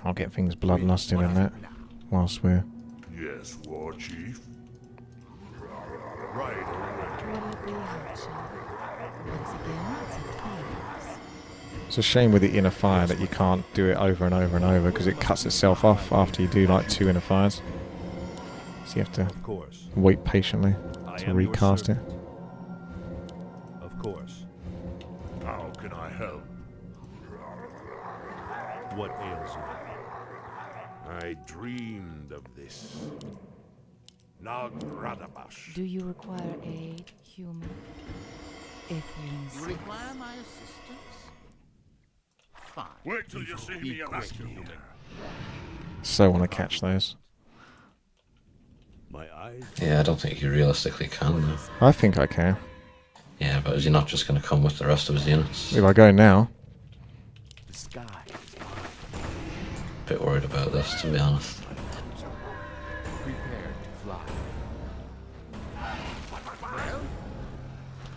I'll get things bloodlusting in that whilst we're... Yes, War Chief. Right away. Will it be helpful? Once again, it's up to the elves. It's a shame with the inner fire that you can't do it over and over and over because it cuts itself off after you do like 2 inner fires. So you have to Of course. wait patiently I to am your recast it. servant. Of course. How can I help? What ails you? I dreamed of this. Nagradabash. Do you require aid, human? If you You insist. require my assistance? Fine. Wait till you see me evacuate. So want to catch those. My eyes. Yeah, I don't think you realistically can, though. I think I can. Yeah, but is he not just going to come with the rest of his units? If I go now, The sky. Bit worried about this, to be honest. Prepare to fly.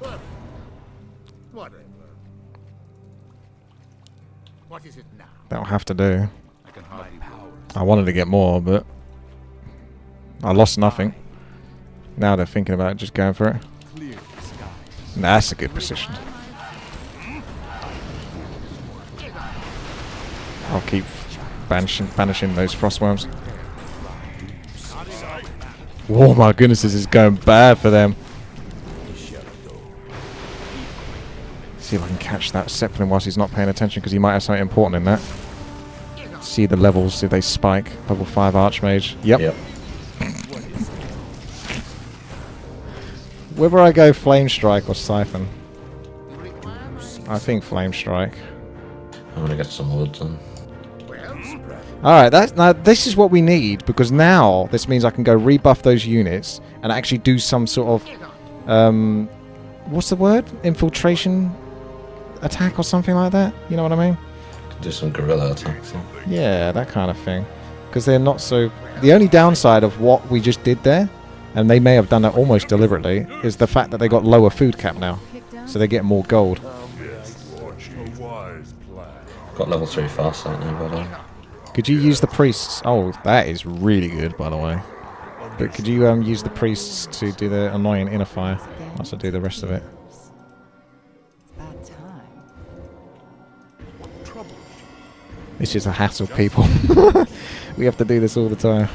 Well, whatever. What is it now? that'll have to do. I can hardly I wanted to get more, but I lost nothing. Now they're thinking about just going for it. Clear the sky. That's a good position. I'll keep banishing those frostworms. Oh my goodness, this is going bad for them. See if I can catch that Zeppelin whilst he's not paying attention, because he might have something important in that. See the levels, if they spike. Level 5 Archmage. Yep. Whether I go Flame Strike or Siphon. I think Flame Strike. I'm going to get some wood then. Alright, now this is what we need, because now this means I can go rebuff those units and actually do some sort of what's the word? Infiltration attack or something like that? You know what I mean? Could do some guerrilla attacks. Yeah, that kind of thing. Because they're not so... The only downside of what we just did there, and they may have done that almost deliberately, is the fact that they got lower food cap now. So they get more gold. Yes, War Chief. Wise plan. Got level 3 Farsight now, by the way. Could you use the priests? Oh, that is really good, by the way. But could you use the priests to do the annoying inner fire? Once I do the rest of it. It's about time. This is a hassle, people. We have to do this all the time.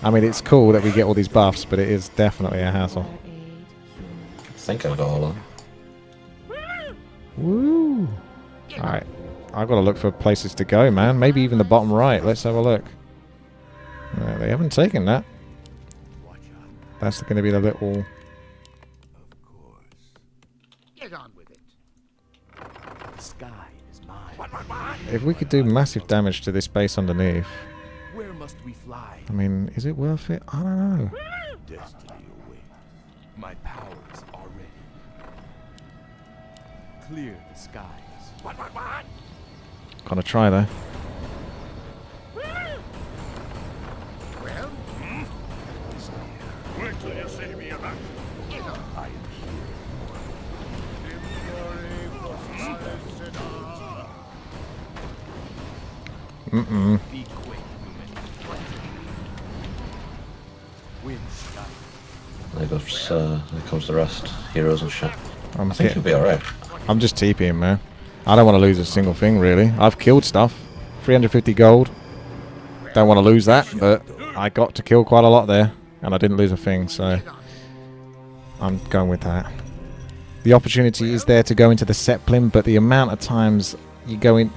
I mean, it's cool that we get all these buffs, but it is definitely a hassle. Require aid, human. I think I've got all of them. Woo! Alright. I've got to look for places to go, man. Maybe even the bottom right. Let's have a look. They haven't taken that. That's going to be the little... Of course. Get on with it. The sky is mine. If we could do massive damage to this base underneath... Where must we fly? I mean, is it worth it? I don't know. Destiny awaits. My powers are ready. Clear the skies. What? Gonna try though. Well, Wait till you see me in action. I am here. Mm-mm. Be quick, Lumen. Wind sky. There comes the rest. Heroes and shit. I'm I think hit- you'll be alright. I'm just TPing, man. I don't want to lose a single thing, really. I've killed stuff. 350 gold. Don't want to lose that, but I got to kill quite a lot there, and I didn't lose a thing, so I'm going with that. The opportunity is there to go into the Zeppelin, but the amount of times you go in...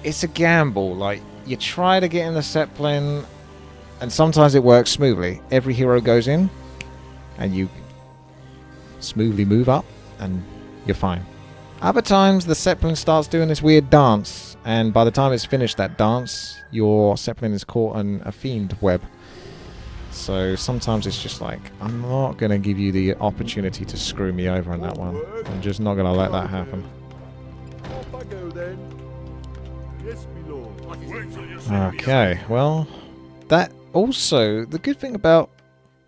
It's a gamble. Like, you try to get in the Zeppelin, and sometimes it works smoothly. Every hero goes in, and you smoothly move up, and you're fine. Other times, the Zeppelin starts doing this weird dance, and by the time it's finished that dance, your Zeppelin is caught in a fiend web. So sometimes it's just like, I'm not going to give you the opportunity to screw me over on that one. I'm just not going to let that happen. Off I go then. Yes, my lord. Wait till you see me in Okay, well, that also, the good thing about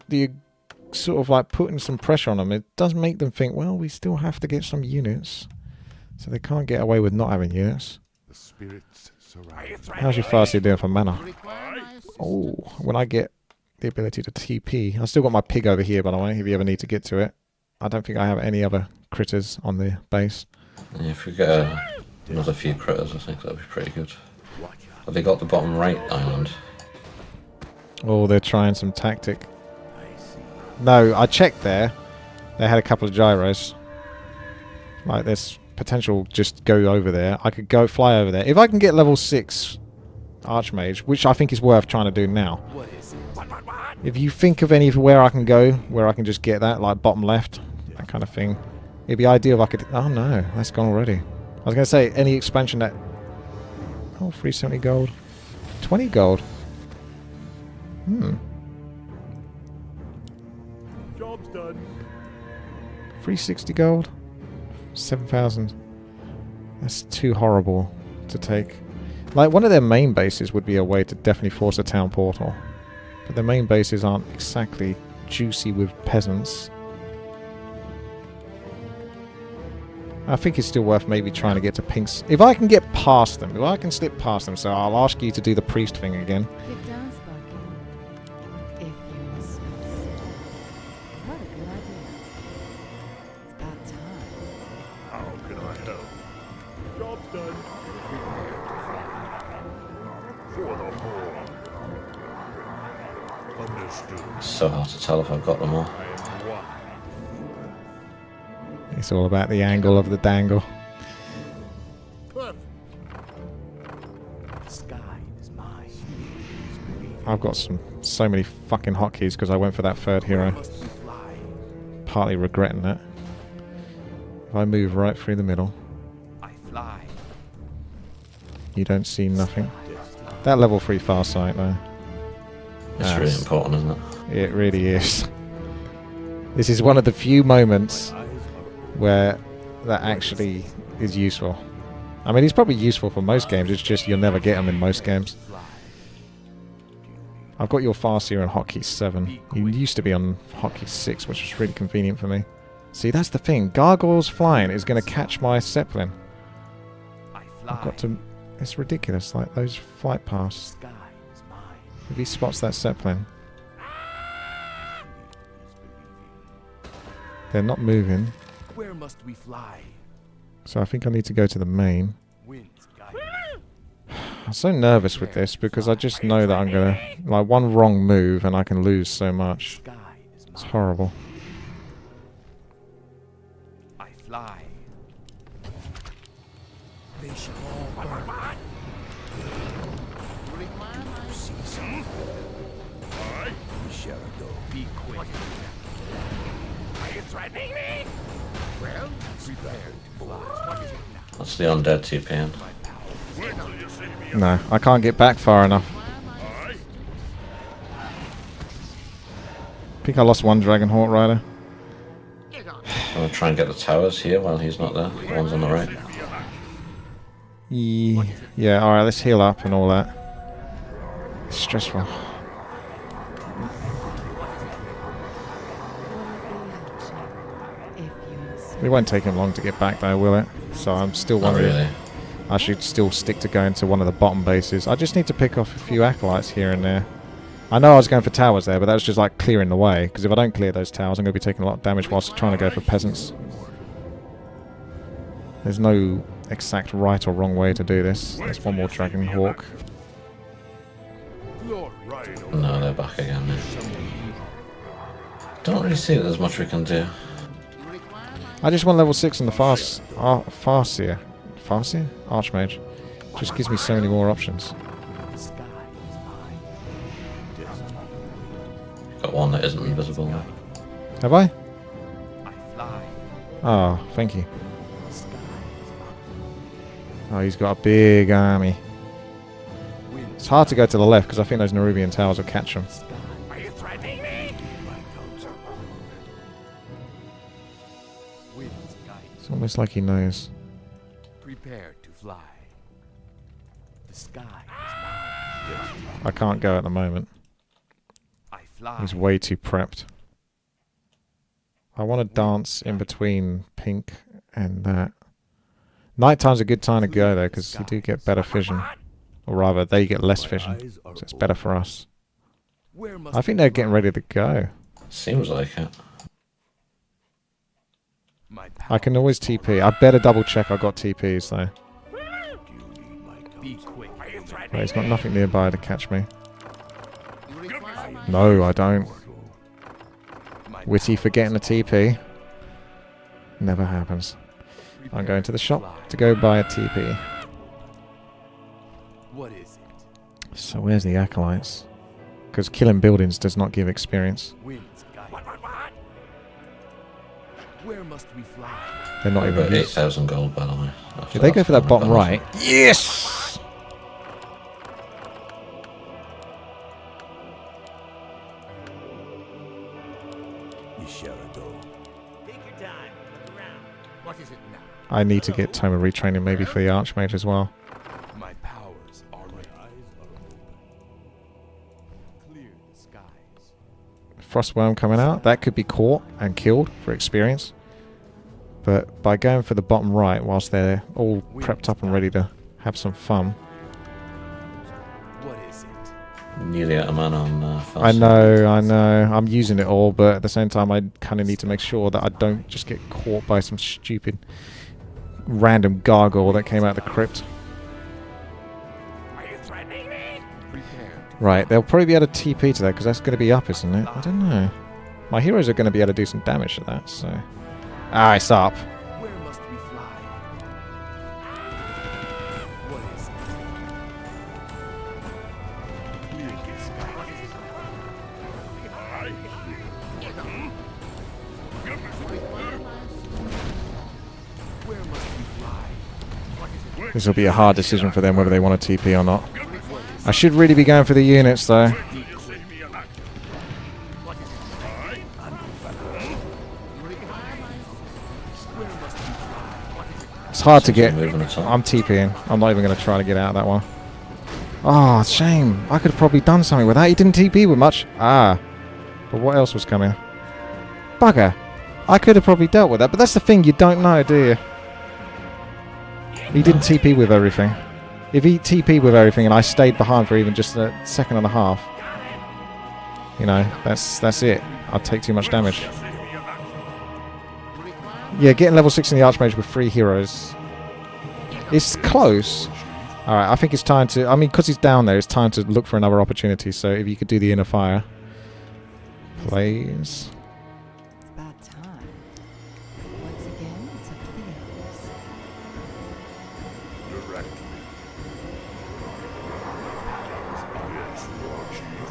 the sort of like putting some pressure on them, it does make them think, well, we still have to get some units. So they can't get away with not having units. The spirits surround. How's your Farsi doing for mana? require my assistance. Oh, when I get the ability to TP. I've still got my pig over here, by the way, if you ever need to get to it. I don't think I have any other critters on the base. Yeah, if we get another few critters, I think that'll be pretty good. Have they got the bottom right island? Oh, they're trying some tactic. No, I checked there. They had a couple of gyros. Like, there's potential just go over there. I could go fly over there. If I can get level 6 Archmage, which I think is worth trying to do now. What is it? If you think of anywhere I can go, where I can just get that, like bottom left, that kind of thing. It'd be ideal if I could... Oh no, that's gone already. I was going to say, any expansion that... Oh, 370 gold. 20 gold. Job's done. 360 gold. 7,000. That's too horrible to take. Like, one of their main bases would be a way to definitely force a town portal. But their main bases aren't exactly juicy with peasants. I think it's still worth maybe trying to get to Pinks. If I can get past them, if I can slip past them, so I'll ask you to do the priest thing again. Get down, Sparky. If you insist. What a good idea. It's about time. How can I help? Job's done. For the poor. Understood. It's so hard to tell if I've got them all. I am one. It's all about the angle of the dangle. Perfect. The sky is mine. I've got so many fucking hotkeys because I went for that third hero. Must we fly? Partly regretting it. If I move right through the middle, I fly. you don't see nothing. That level 3 far sight though. It's Yes. really important, isn't it? It really is. This is one of the few moments where that actually is useful. I mean, it's probably useful for most games, it's just you'll never get them in most games. I've got your Farseer on hotkey 7. You used to be on hotkey 6, which was really convenient for me. See, that's the thing. Gargoyles flying is going to catch my Zeppelin. I I've fly. got to... It's ridiculous, like those flight The paths. sky is mine. If he spots that Zeppelin, they're not moving. Where must we fly? So I think I need to go to the main. Winds guide me. I'm so nervous with this because I just know that I'm gonna... Like, one wrong move and I can lose so much. Sky is It's mine. horrible. I fly. They shall all burn. You require my assistance. Aye. Sherido, be quick. Are you threatening me? Well, Prepare to fly. What is it now? That's the undead TPN. My power. Wait till you see me in No, I can't get back far enough. require my Aye. think I lost one Dragon Hawk Rider. I'm gonna try and get the towers here while he's not there. The ones on the right. Yeah, alright, let's heal up and all that. It's stressful. It won't take him long to get back though, will it? So I'm still Not wondering. really. I should still stick to going to one of the bottom bases. I just need to pick off a few acolytes here and there. I know I was going for towers there, but that was just like clearing the way. Because if I don't clear those towers, I'm going to be taking a lot of damage whilst trying to go for peasants. There's no exact right or wrong way to do this. There's one more Dragon Hawk. No, they're back again now. Don't really see that there's much we can do. I just want level 6 on the Farseer. Farseer? Archmage. Just gives me so many more options. Got one that isn't invisible. Have I? Oh, thank you. Oh, he's got a big army. It's hard to go to the left because I think those Nerubian towers will catch him. It's almost like he knows. Prepare to fly. The sky is mine. I can't go at the moment. I fly. He's way too prepped. I want to dance in between pink and that. Nighttime's a good time to go though, because you do get better vision. Or rather, they get less vision. So it's better for us. I think they're getting ready to go. Seems like it. I can always TP. I better double check I got TPs though. Be quick. Wait, he's got nothing nearby to catch me. No, I don't. Witty for getting a TP. Never happens. I'm going to the shop to go buy a TP. What is it? So where's the acolytes? Because killing buildings does not give experience. Winds guide. Where must we fly? They're not About even used. 8,000 gold, by the way. Did they go for that bottom right? Yes! Take your time. Look around. What is it now? I need to get Toma retraining maybe for the Archmage as well. My powers are ready. Clear the skies. Frostworm coming out. That could be caught and killed for experience. But by going for the bottom right whilst they're all prepped up and ready to have some fun. What is it? Nearly out of mana on I know. I'm using it all, but at the same time I kind of need to make sure that I don't just get caught by some stupid random gargoyle that came out of the crypt. Right, they'll probably be able to TP to that because that's going to be up, isn't it? I don't know. My heroes are going to be able to do some damage to that, so... Ah, it's up. Where must we fly? What is it? Clear the skies. Where must we fly? This will be a hard decision for them whether they want to TP or not. I should really be going for the units though. It's hard to get. I'm TPing. I'm not even going to try to get out of that one. Oh, shame. I could have probably done something with that. He didn't TP with much. Ah. But what else was coming? Bugger. I could have probably dealt with that. But that's the thing. You don't know, do you? He didn't TP with everything. If he TP'd with everything and I stayed behind for even just a second and a half, you know, that's it. I'd take too much damage. Yeah, getting level 6 in the Archmage with 3 heroes. It's close. Alright, I think it's time to... I mean, because he's down there, it's time to look for another opportunity. So if you could do the inner fire. Please. It's about time. Once again, it's up to the others. Directly. Yes, Lord Chief.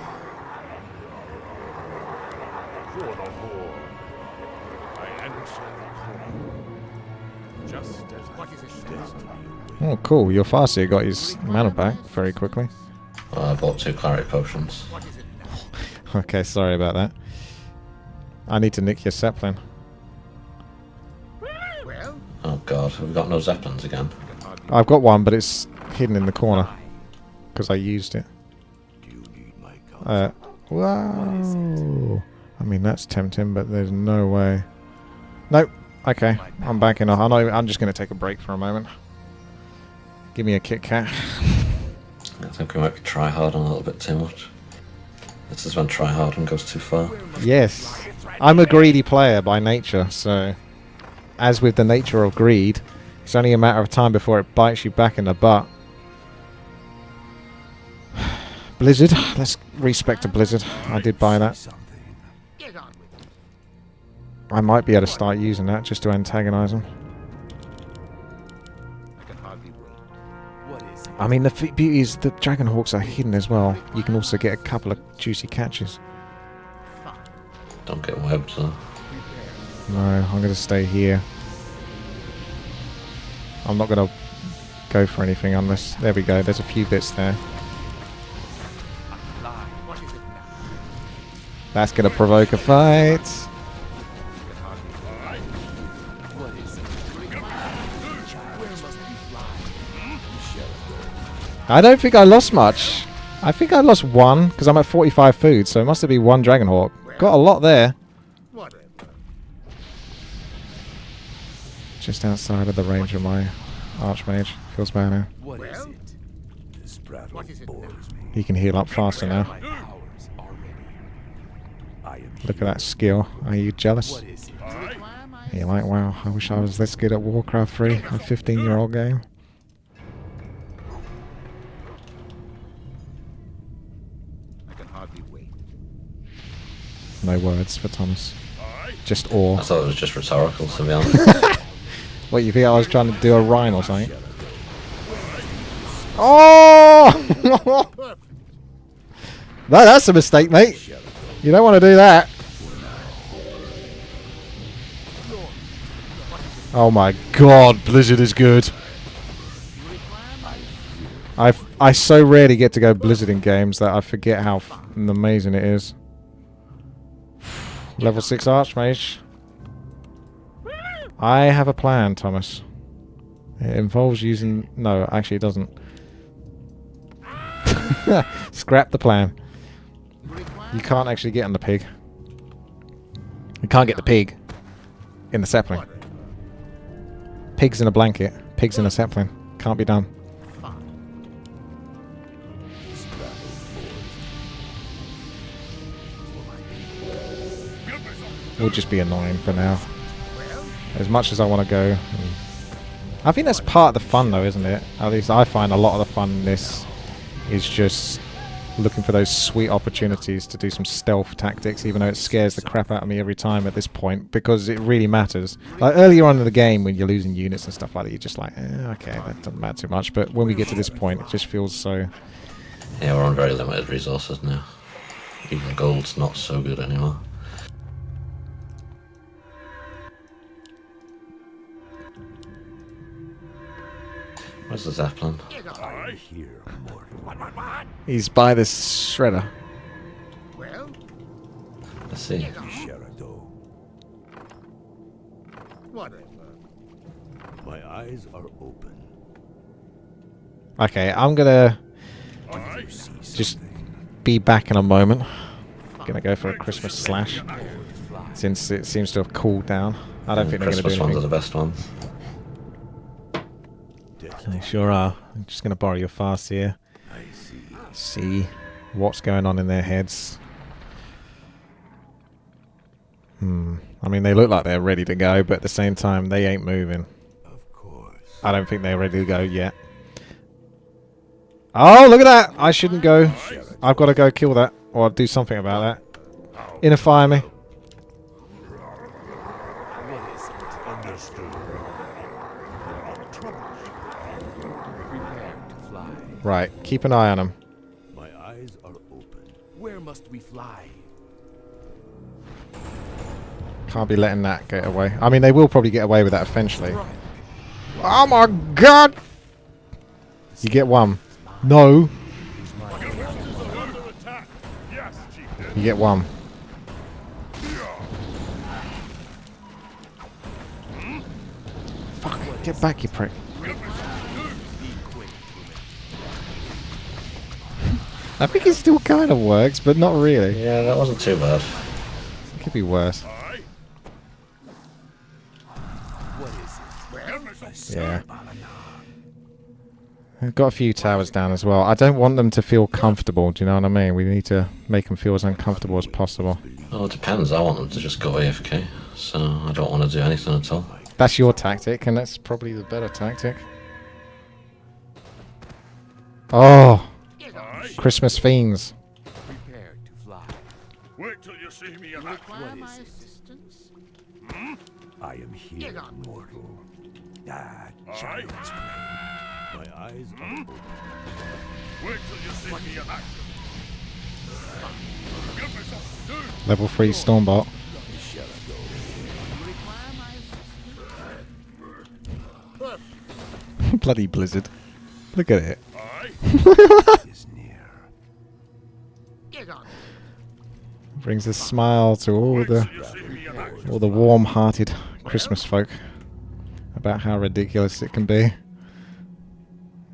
For the Lord, I answer the call. Just as what is it destiny? Oh, cool. Your Farseer got his mana back very quickly. I bought 2 clarity potions. Okay, sorry about that. I need to nick your Zeppelin. Well, Oh god, have we got no Zeppelins again? I've got one, but it's hidden in the corner because I used it. Do you need my counsel? Whoa! I mean, that's tempting, but there's no way. Nope. Okay, I'm backing off. I'm just going to take a break for a moment. Give me a Kit Kat. I think we might be tryharding a little bit too much. This is when tryharding goes too far. Yes. I'm a greedy player by nature, so as with the nature of greed, it's only a matter of time before it bites you back in the butt. Blizzard. Let's respect a Blizzard. I did buy that. Something. get on with it. I might be able to start using that just to antagonize them. I can hardly wait. What is it? I mean, the beauty is the Dragon Hawks are hidden as well. You can also get a couple of juicy catches. Fine. Don't get webbed though. No, I'm going to stay here. I'm not going to go for anything unless... There we go, there's a few bits there. What is it now? That's going to provoke a fight. What is it? Where must we fly? I don't think I lost much. I think I lost one because I'm at 45 food, so it must have been one Dragon Hawk. Got a lot there. Whatever. Just outside of the range of my Archmage. Feels bad now. What is Well? it? This prattle What is it bores now? me. He can heal up faster now. My powers are ready. I am Look at that skill. Are you jealous? What is it? Require my You're like, wow, I wish I was this good at Warcraft 3, a 15-year-old game. I can hardly wait. No words for Thomas. Just awe. I thought it was just rhetorical, to be honest. What, you think I was trying to do a rhyme or something? Oh! No, that's a mistake, mate. You don't want to do that. Oh my god, Blizzard is good. I so rarely get to go Blizzard in games that I forget how amazing it is. Level 6 Archmage. I have a plan, Thomas. It involves using... No, actually it doesn't. Scrap the plan. You can't actually get on the pig. You can't get the pig in the Zeppelin. Pigs in a blanket. Pigs in a Zeppelin. Can't be done. Will just be annoying for now. As much as I want to go. I think that's part of the fun though, isn't it? At least I find a lot of the fun in this is just looking for those sweet opportunities to do some stealth tactics, even though it scares the crap out of me every time at this point, because it really matters. Like earlier on in the game when you're losing units and stuff like that, you're just like, okay, that doesn't matter too much. But when we get to this point, it just feels so... Yeah, we're on very limited resources now. Even gold's not so good anymore. Where's the Zeppelin? I hear mortal. What? He's by this shredder. Well, Let's see. Sherado. whatever. My eyes are open. Okay, I'm gonna You see just something. be back in a moment. Gonna go for a Christmas slash, since it seems to have cooled down. I don't think they're gonna do Christmas ones are anything. the best ones. They sure are. I'm just gonna borrow your fast here. I see. See what's going on in their heads. I mean, they look like they're ready to go, but at the same time, they ain't moving. Of course. I don't think they're ready to go yet. Oh, look at that! I shouldn't go. I've got to go kill that, or do something about that. Inner fire me. What is it? Understood. Prepare to fly. Right, keep an eye on them. My eyes are open. Where must we fly? Can't be letting that get away. I mean, they will probably get away with that eventually. Oh my god! You get one. No. You get one. Get back, you prick. I think it still kind of works, but not really. Yeah, that wasn't too bad. It could be worse. Yeah. We've got a few towers down as well. I don't want them to feel comfortable, do you know what I mean? We need to make them feel as uncomfortable as possible. Well, it depends. I want them to just go AFK, so I don't want to do anything at all. That's your tactic, and that's probably the better tactic. Oh! Christmas fiends. Prepare to fly. Wait till you see me in action. Require my assistance? I am here, mortal. Ah, child's play. My eyes are open. Wait till you see me in action. Give me something to do. Level 3 Stormbot. Require my assistance? Bloody blizzard. Look at it. Is near. Get on. Brings a smile to all the You see me in action. warm-hearted Christmas folk about how ridiculous it can be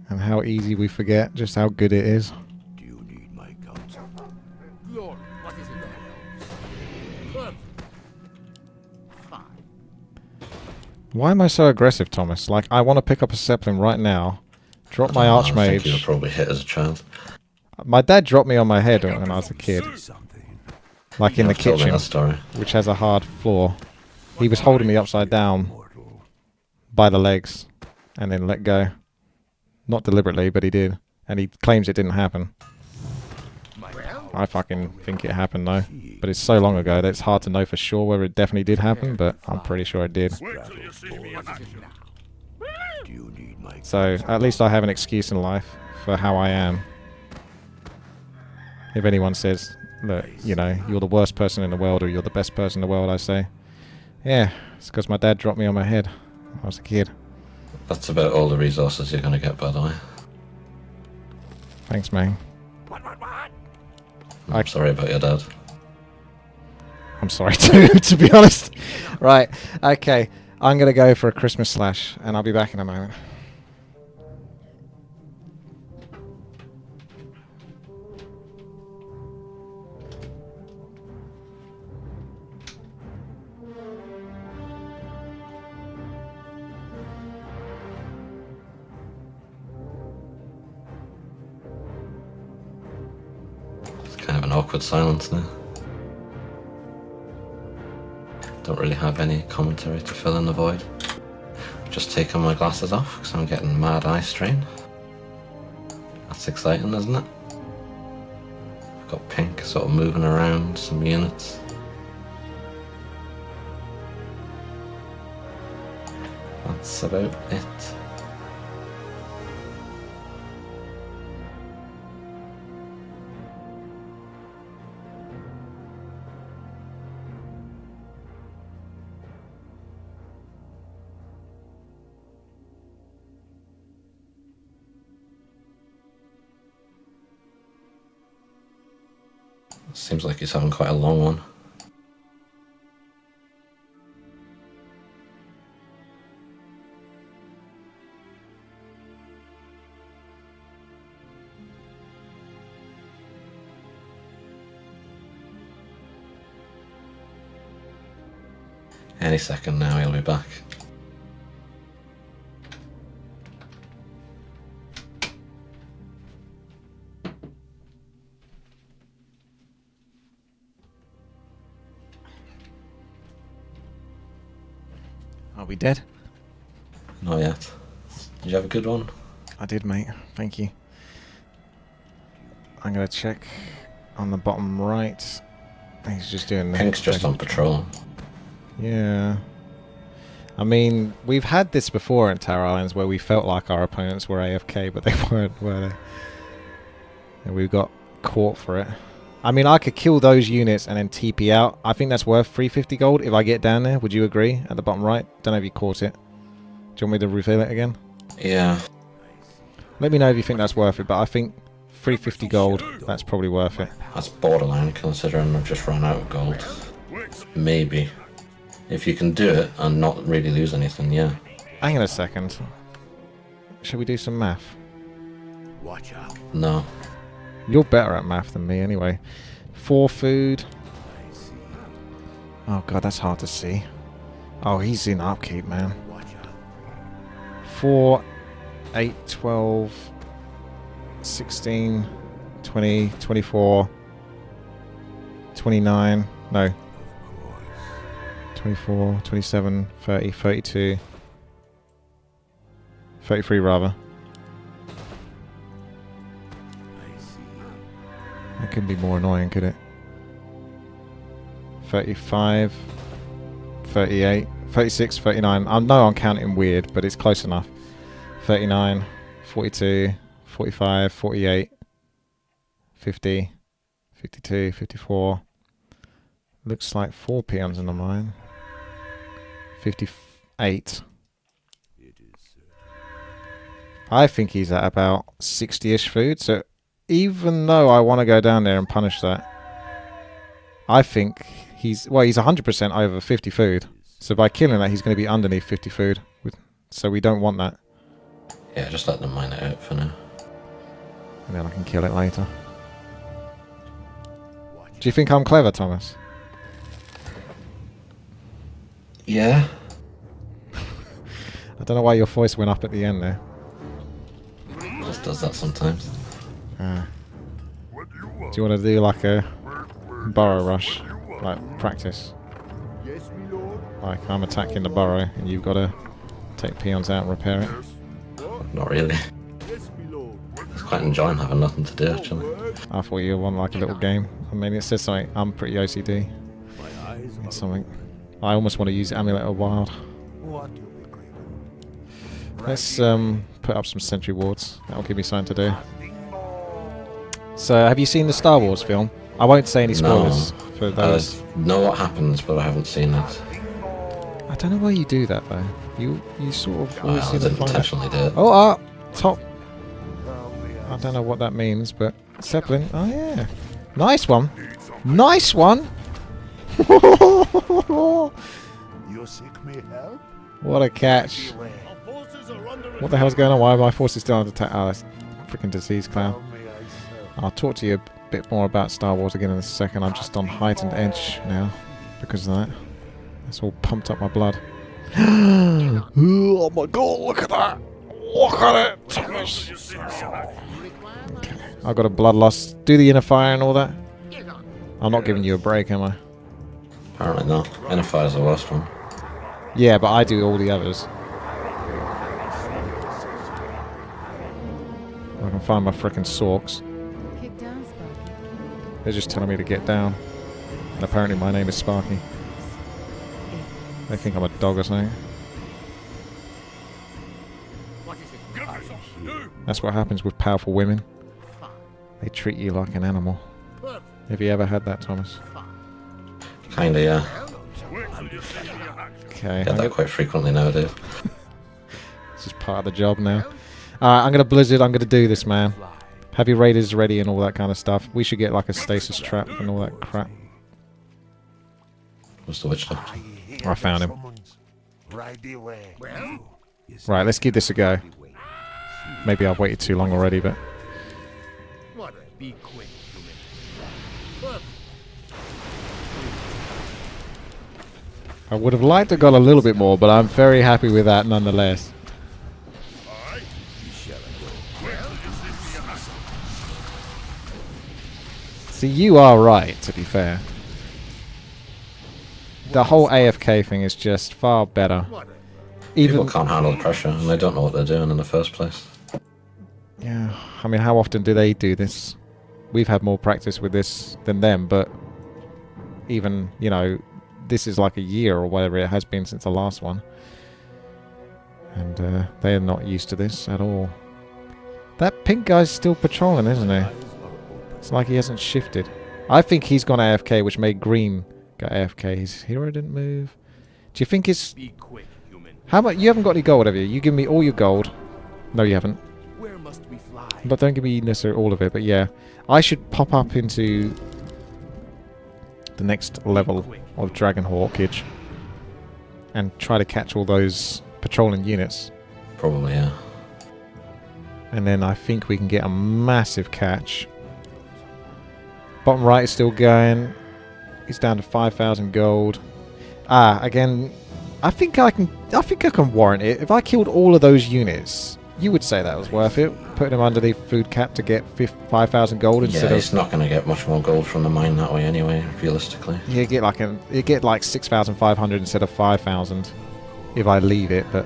and how easy we forget just how good it is. Do you need my counsel? Glory. What is it? Perfect. Fine. Why am I so aggressive, Thomas? Like, I want to pick up a Zeppelin right now, drop my I think you were Archmage. probably hit as a child. My dad dropped me on my head when I was a kid, Something. like in the You've told me kitchen, that story. which has a hard floor. He was holding me upside down Mortal. by the legs and then let go. Not deliberately, but he did. And he claims it didn't happen. I fucking think it happened though. But it's so long ago that it's hard to know for sure whether it definitely did happen, but I'm pretty sure it did. Wait till you see me in action. Do you need my So at least I have an excuse in life for how I am. If anyone says that, you know, you're the worst person in the world or you're the best person in the world, I say, yeah, it's because my dad dropped me on my head when I was a kid. That's about all the resources you're going to get, by the way. Thanks, man. I'm sorry about your dad. I'm sorry too, to be honest. Right, okay. I'm going to go for a Christmas slash, and I'll be back in a moment. It's kind of an awkward silence now. Don't really have any commentary to fill in the void. I've just taken my glasses off because I'm getting mad eye strain. That's exciting, isn't it? I've got pink sort of moving around some units. That's about it. Seems like he's having quite a long one. Any second now he'll be back. Are we dead? Not yet. Did you have a good one? I did, mate. Thank you. I'm going to check on the bottom right. He's just doing... Pink's just on patrol. Yeah. I mean, we've had this before in Tower Islands where we felt like our opponents were AFK, but they weren't, were they? And we got caught for it. I mean, I could kill those units and then TP out. I think that's worth 350 gold if I get down there. Would you agree? At the bottom right? Don't know if you caught it. Do you want me to reveal it again? Yeah. Let me know if you think that's worth it, but I think 350 gold, that's probably worth it. That's borderline considering I've just run out of gold. Maybe. If you can do it and not really lose anything, yeah. Hang on a second. Should we do some math? Watch out. No. You're better at math than me anyway. 4 food. I see. Oh god, that's hard to see. Oh, he's in upkeep, man. Watch out. 4, 8, 12, 16, 20, 24, 29. No. Of course. 24, 27, 30, 32. 33 rather. I see. That couldn't be more annoying, could it? 35, 38, 36, 39. I know I'm counting weird, but it's close enough. 39, 42, 45, 48, 50, 52, 54. Looks like 4 peons in the mine. 58. It is. I think he's at about 60-ish food, so even though I want to go down there and punish that, I think he's 100% over 50 food. So by killing that, he's going to be underneath 50 food. So we don't want that. Yeah, just let them mine it out for now. And then I can kill it later. Do you think I'm clever, Thomas? Yeah. I don't know why your voice went up at the end there. Just does that sometimes. What do you want? Do you want to do like a Where burrow rush? you want? Like practice? Yes, my lord. Like I'm attacking the burrow and you've got to take peons out and repair it? Yes. What? Not really. Yes, my lord. It's quite enjoying having nothing to do, actually. Word. I thought you wanted like a little game. I mean, it says something. I'm pretty OCD. My eyes Or are something. I almost want to use Amulet of Wild. What do we crave? Let's put up some sentry wards. That'll give me something to do. So, have you seen the Star Wars film? I won't say any spoilers for I those. know what happens, but I haven't seen it. I don't know why you do that though. You sort of always I seem to didn't find it. intentionally do it. Oh, top. I don't know what that means, but Zeppelin. Oh yeah, nice one. Nice one. You seek me help? What a catch. Beware. What the hell's going on? Why are my forces still under attack? Oh, that's freaking disease clown. How may I serve? I'll talk to you a bit more about Star Wars again in a second. I'm just on heightened edge now because of that. It's all pumped up my blood. Oh my god, look at that! Look at it, Thomas! Okay. I've got a blood loss. Do the inner fire and all that. I'm not giving you a break, am I? Apparently not. Inner Fire's the worst one. Yeah, but I do all the others. I can find my frickin' sorks. Kick down, Sparky. They're just telling me to get down. And apparently my name is Sparky. They think I'm a dog or something. That's what happens with powerful women. They treat you like an animal. Have you ever had that, Thomas? Kinda, yeah. Okay. Get that quite frequently nowadays. This is part of the job now. Alright, I'm gonna Blizzard, I'm gonna do this, man. Have your raiders ready and all that kind of stuff. We should get like a stasis trap and all that crap. What's the witch doctor? I found him. Right away. Well, Right, let's give this a go. Maybe I've waited too long already, but... what a be quick, human. I would have liked to have got a little bit more, but I'm very happy with that nonetheless. See, you are right, to be fair. The whole AFK thing is just far better. People Even, can't handle the pressure, and they don't know what they're doing in the first place. yeah, I mean, how often do they do this? We've had more practice with this than them, but even, you know, this is like a year or whatever it has been since the last one. And they're not used to this at all. That pink guy's still patrolling, isn't he? It's like he hasn't shifted. I think he's gone AFK, which made green go AFK. His hero didn't move. Do you think it's... Be quick, human. How much? You haven't got any gold, have you? You give me all your gold. No, you haven't. Where must we fly? But don't give me necessarily all of it. But yeah, I should pop up into the next level of Dragon Hawkage and try to catch all those patrolling units. Probably, yeah. And then I think we can get a massive catch. Bottom right is still going. He's down to 5,000 gold. Again, I think I can warrant it. If I killed all of those units, you would say that was worth it. Putting him under the food cap to get 5,000 gold instead Yeah, he's not going to get much more gold from the mine that way anyway, realistically. You get like 6,500 instead of 5,000 if I leave it. But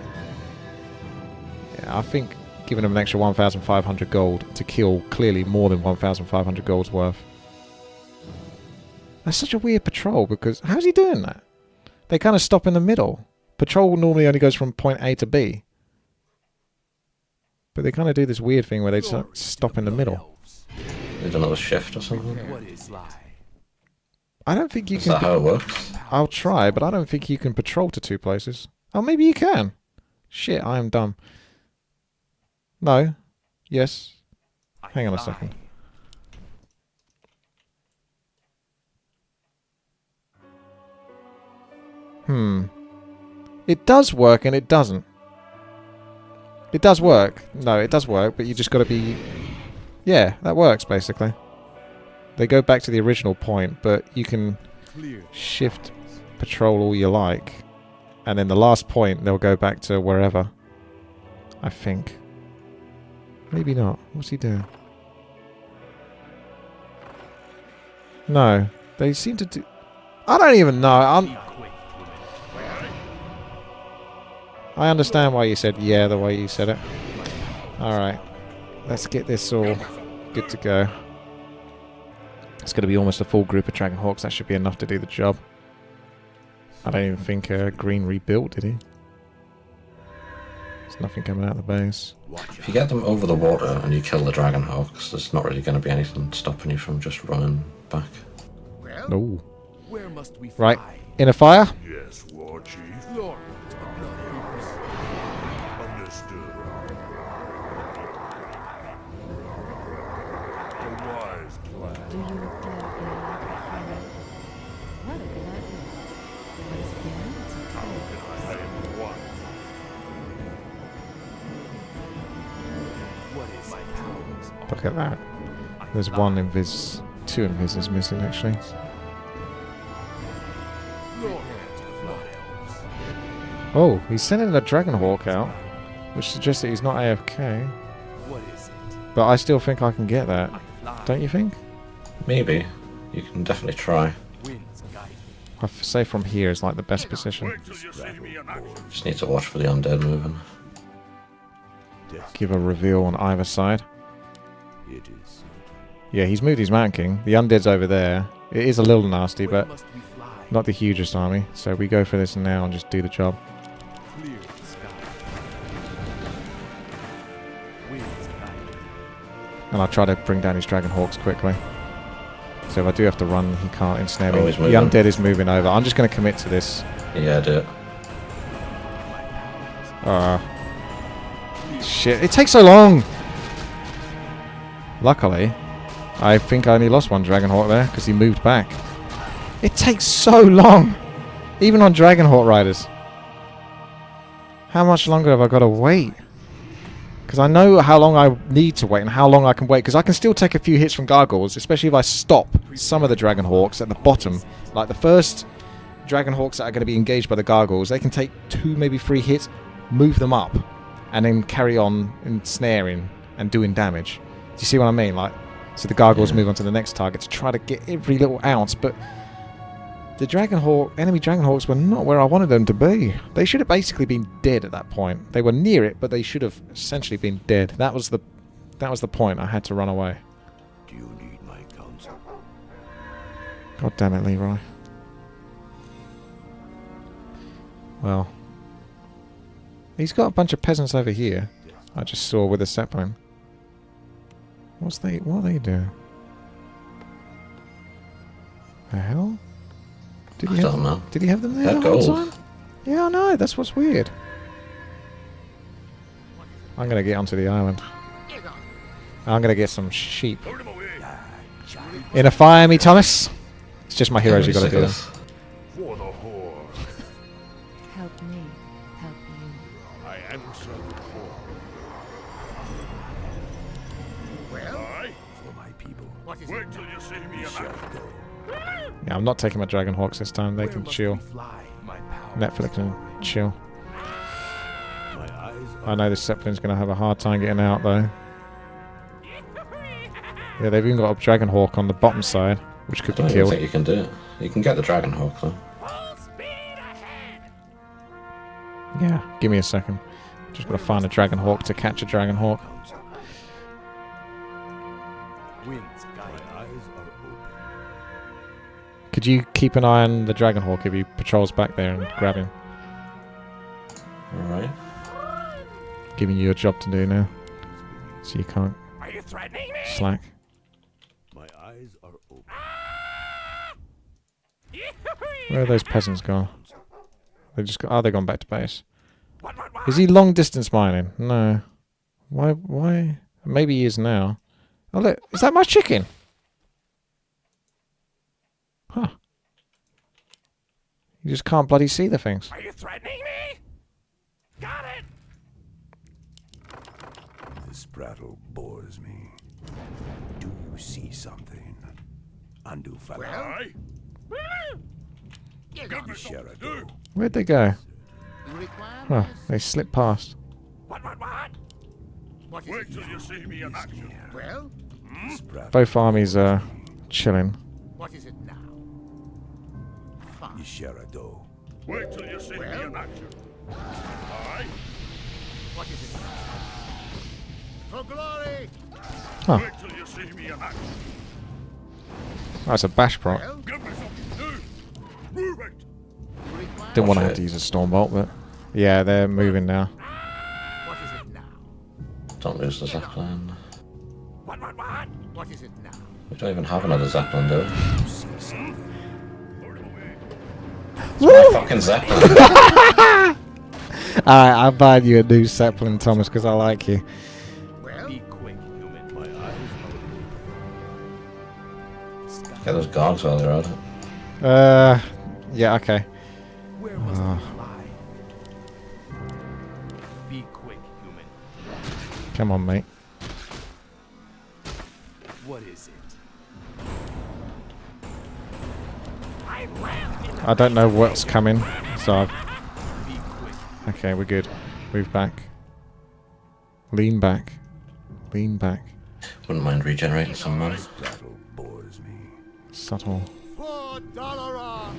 yeah, I think giving him an extra 1,500 gold to kill clearly more than 1,500 gold's worth. That's such a weird patrol, because how's he doing that? They kind of stop in the middle. Patrol normally only goes from point A to B. But they kind of do this weird thing where they just stop in the middle. Need another shift or something? What is lie? I don't think you Is can... that how it works? I'll try, but I don't think you can patrol to 2 places. Oh, maybe you can. Shit, I am dumb. No. Yes. Hang on a second. It does work and it doesn't. It does work. No, it does work, but you just got to be... Yeah, that works, basically. They go back to the original point, but you can shift patrol all you like. And then the last point, they'll go back to wherever. I think. Maybe not. What's he doing? No. They seem to do... I don't even know. I understand why you said yeah the way you said it. Alright. Let's get this all good to go. It's going to be almost a full group of Dragon Hawks. That should be enough to do the job. I don't even think Green rebuilt, did he? There's nothing coming out of the base. If you get them over the water and you kill the Dragon Hawks, there's not really going to be anything stopping you from just running back. No. Where must we Right. fly? In a fire? Yes, War Chief. Lord, to the blood. Understood. A wise plan. Do you require aid? What a good idea. What is feeling? How can I help one? What is my powers? Look at that. There's one invis... 2 invises missing, actually. Lord, to the blood elves. Oh, he's sending a Dragon Hawk out, which suggests that he's not AFK. What is it? But I still think I can get that. I fly. Don't you think? Maybe. You can definitely try. Winds guide me. I say from here is like the best position. Wait till you see me in action. Just need to watch for the undead moving. Give a reveal on either side. It is. Yeah, he's moved his Mountain King. The undead's over there. It is a little nasty, Where but must we fly? not the hugest army. So we go for this now and just do the job. Clear the sky. Winds guide me. And I'll try to bring down his Dragon Hawks quickly. So if I do have to run, he can't ensnare me. Oh, he's The moving. undead is moving over. I'm just going to commit to this. Yeah, do it. Shit, it takes so long! Luckily, I think I only lost one Dragon Hawk there, because he moved back. It takes so long! Even on Dragon Hawk riders. How much longer have I got to wait? Because I know how long I need to wait and how long I can wait. Because I can still take a few hits from Gargoyles, especially if I stop some of the Dragon Hawks at the bottom. Like the first Dragon Hawks that are going to be engaged by the Gargoyles, they can take 2, maybe 3 hits, move them up, and then carry on ensnaring and doing damage. Do you see what I mean? Like, so the Gargoyles move on to the next target to try to get every little ounce, but the enemy Dragon Hawks were not where I wanted them to be. They should have basically been dead at that point. They were near it, but they should have essentially been dead. That was the point. I had to run away. Do you need my counsel? God damn it, Leroy. Well, he's got a bunch of peasants over here. I just saw with a Zeppelin. What are they doing? The hell? Did he don't know. Did he have them there They're the whole gold. time? Yeah, I know. That's what's weird. I'm gonna get onto the island. I'm gonna get some sheep. Put him away. In a fire, me Thomas. It's just my heroes you Getting gotta do. sick of For the whore. Help me, help you. till you see me in action. Yeah, I'm not taking my Dragon Hawks this time. They Where can must chill. we fly? My power Netflix and chill. My eyes I are know the Zeppelin's going to have a hard time getting out, though. Yeah, they've even got a Dragon Hawk on the bottom side, which I could be don't even killed. think you can do it. You can get the Dragon Hawk though. Yeah, give me a second. Just got to find a Dragon Hawk to catch a Dragon Hawk. winds my guide. eyes are open. Could you keep an eye on the Dragon Hawk if he patrols back there and grab him? Alright. Giving you a job to do now. So you can't Are you threatening me? slack. My eyes are open. Where are those peasants gone? They just got. Oh, they've gone back to base. What? Is he long distance mining? No. Why? Maybe he is now. Oh look, is that my chicken? Huh. You just can't bloody see the things. Are you threatening me? Got it! This prattle bores me. Do you see something? Undo fella. Aye. Get Give on. me something to do. Where'd they go? You require Huh, my they slipped past. What? What is Wait it? till you see me in action. Well, This prattle Both armies are chilling. what is it now? Fine. Isherado. Wait till you see me Well? in action. Aye. What is it now? For glory! Huh, Wait till you see me in action. that's a bash prot. Well, Give me something to do. Move it. you require Didn't want to Watch have it. to use a Stormbolt, but yeah, they're moving now. what is it now? Don't lose the Zeppelin. What? What is it now? We don't even have another Zeppelin, do we? Load him away. My fucking Zeppelin. Alright, I'll buy you a new Zeppelin, Thomas, because I like you. Well, Be quick, human. My eyes Get those gogs while they're at it. Yeah, okay. Where must we fly? Be quick, human. Come on, mate. What is it? I don't know what's coming, so I've... Be quick. Okay, we're good. Move back. Lean back. Lean back. Wouldn't mind regenerating some money. are prattle bores me. Subtle. for Dollar.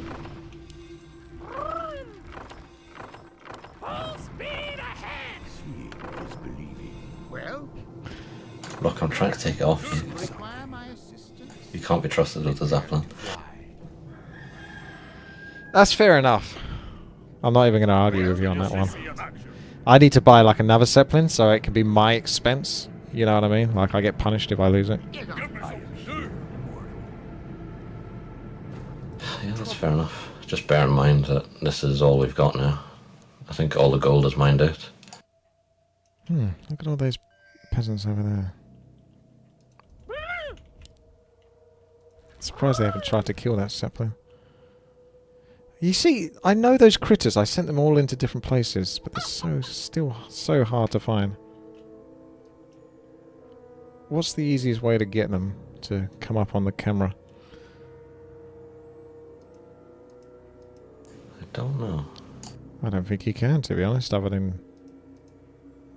Full speed ahead. Seeing is believing. Well, Look, I'm trying to take it off you. require my assistance? You can't be trusted with the Zeppelin. Fly. That's fair enough. I'm not even going to argue with you on You that see one. me in action. I need to buy like another Zeppelin so it can be my expense. You know what I mean? Like I get punished if I lose it. Get Give on. me something to do. Yeah, that's fair enough. Just bear in mind that this is all we've got now. I think all the gold is mined out. Look at all those peasants over there. Surprised they haven't tried to kill that Zeppelin. You see, I know those critters. I sent them all into different places, but they're still so hard to find. What's the easiest way to get them to come up on the camera? I don't know. I don't think you can, to be honest, other than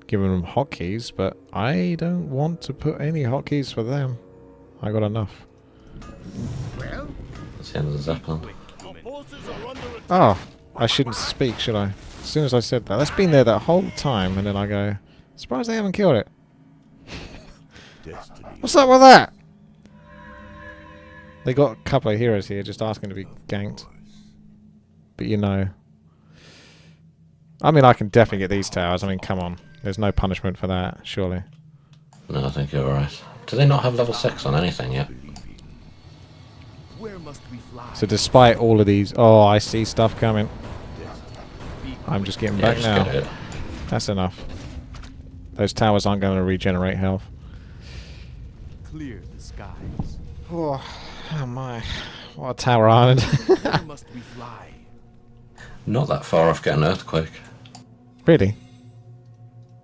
giving them hotkeys, but I don't want to put any hotkeys for them. I got enough. Well, That's the end of the Zeppelin. Oh, I shouldn't speak, should I? As soon as I said that. That's been there that whole time, and then I go, surprised they haven't killed it. Destiny. What's up with that? They got a couple of heroes here just asking to be ganked. But you know. I mean, I can definitely get these towers. I mean, come on. There's no punishment for that, surely. No, I think you're alright. Do they not have level 6 on anything yet? Where must we fly? So despite all of these... Oh, I see stuff coming. I'm just getting Yeah, back just now. get it. That's enough. Those towers aren't going to regenerate health. Clear the skies. Oh my. What a Tower Island. Where must we fly? Not that far off getting an earthquake. Really?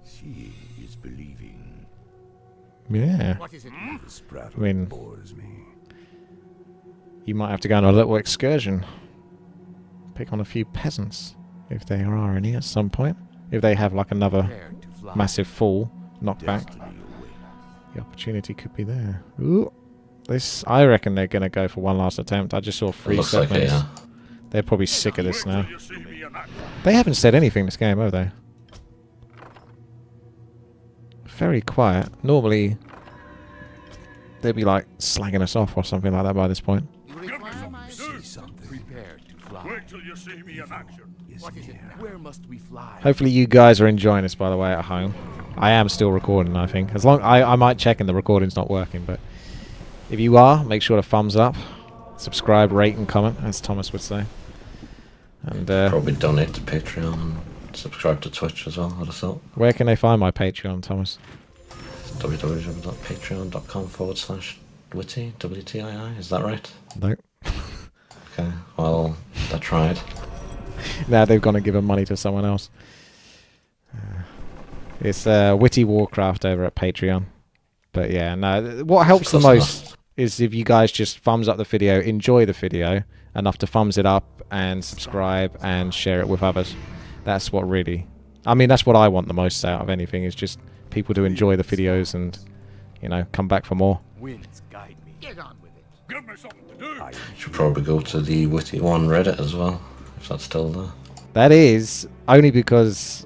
Seeing is believing. Yeah. what is it? This prattle I mean- bores me. you might have to go on a little excursion. Pick on a few peasants, if there are any at some point. If they have like another Prepare to fly. massive fall knockback, Destiny awaits. the opportunity could be there. Ooh. This, I reckon they're going to go for one last attempt. I just saw It 3 looks like segments. it, yeah. They're probably sick of this now. You see me in action. They haven't said anything this game, have they? Very quiet. Normally, they'd be like slagging us off or something like that by this point. You require my See something. Prepare to fly. Wait till you see me in action. Is What is it? near. Where must we fly? Hopefully you guys are enjoying this, by the way, at home. I am still recording, I think. As long I might check and the recording's not working, but if you are, make sure to thumbs up, subscribe, rate, and comment, as Thomas would say. And Probably donate to Patreon and subscribe to Twitch as well, I'd have thought. where can they find my Patreon, Thomas? www.patreon.com/WTi, WTii, is that right? No. Okay, well, I tried. Now they've gone and given money to someone else. It's WTiiWarcraft over at Patreon. But yeah, no. What helps the Close most is if you guys just thumbs up the video, enjoy the video enough to thumbs it up and subscribe and share it with others. That's what really, I mean, that's what I want the most out of anything, is just people to enjoy the videos and, you know, come back for more. Winds guide me. Get on with it. Give me something to do. I am Should probably go to the WTi1 Reddit as well, if that's still there. That is only because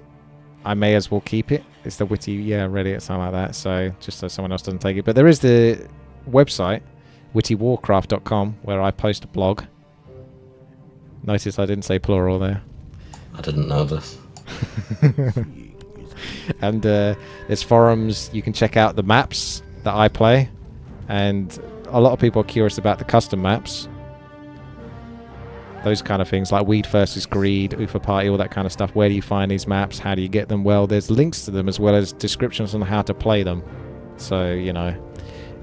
I may as well keep it. It's the Witty, Reddit, something like that. So just so someone else doesn't take it. But there is the website, WTiiWarcraft.com, where I post a blog. Notice I didn't say plural there. I didn't know this. seeing is And there's forums. You can check out the maps that I play. And a lot of people are curious about the custom maps. Those kind of things like Weed versus Greed, Ufa Party, all that kind of stuff. Where do you find these maps? How do you get them? Well, there's links to them as well as descriptions on how to play them. So, you know,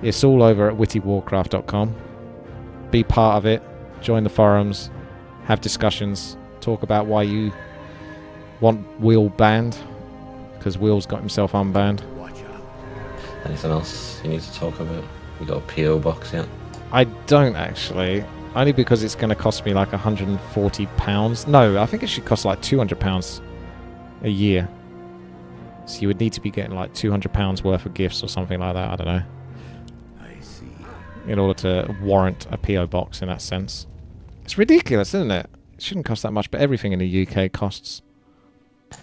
it's all over at WTiiWarcraft.com. Be part of it. Join the forums. Have discussions. Talk about why you want Will banned. Because Will's got himself unbanned. Watch out. Anything else you need to talk about? You got a PO box yet? I don't actually. Only because it's going to cost me like £140. No, I think it should cost like £200 a year. So you would need to be getting like £200 worth of gifts or something like that. I don't know. I see. In order to warrant a PO box in that sense. It's ridiculous, isn't it? It shouldn't cost that much, but everything in the UK costs.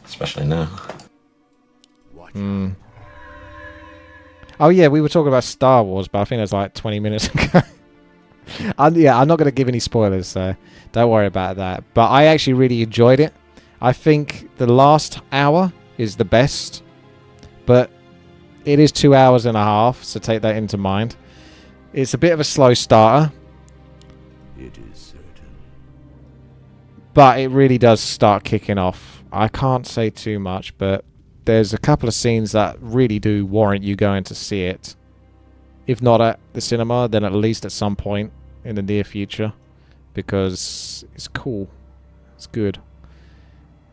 Especially now. Watch Hmm. Oh yeah, we were talking about Star Wars, but I think it was like 20 minutes ago. I'm not going to give any spoilers, so don't worry about that. But I actually really enjoyed it. I think the last hour is the best, but it is 2 hours and a half, so take that into mind. It's a bit of a slow starter, It is certain. but it really does start kicking off. I can't say too much, but there's a couple of scenes that really do warrant you going to see it. If not at the cinema, then at least at some point in the near future, because it's cool. It's good.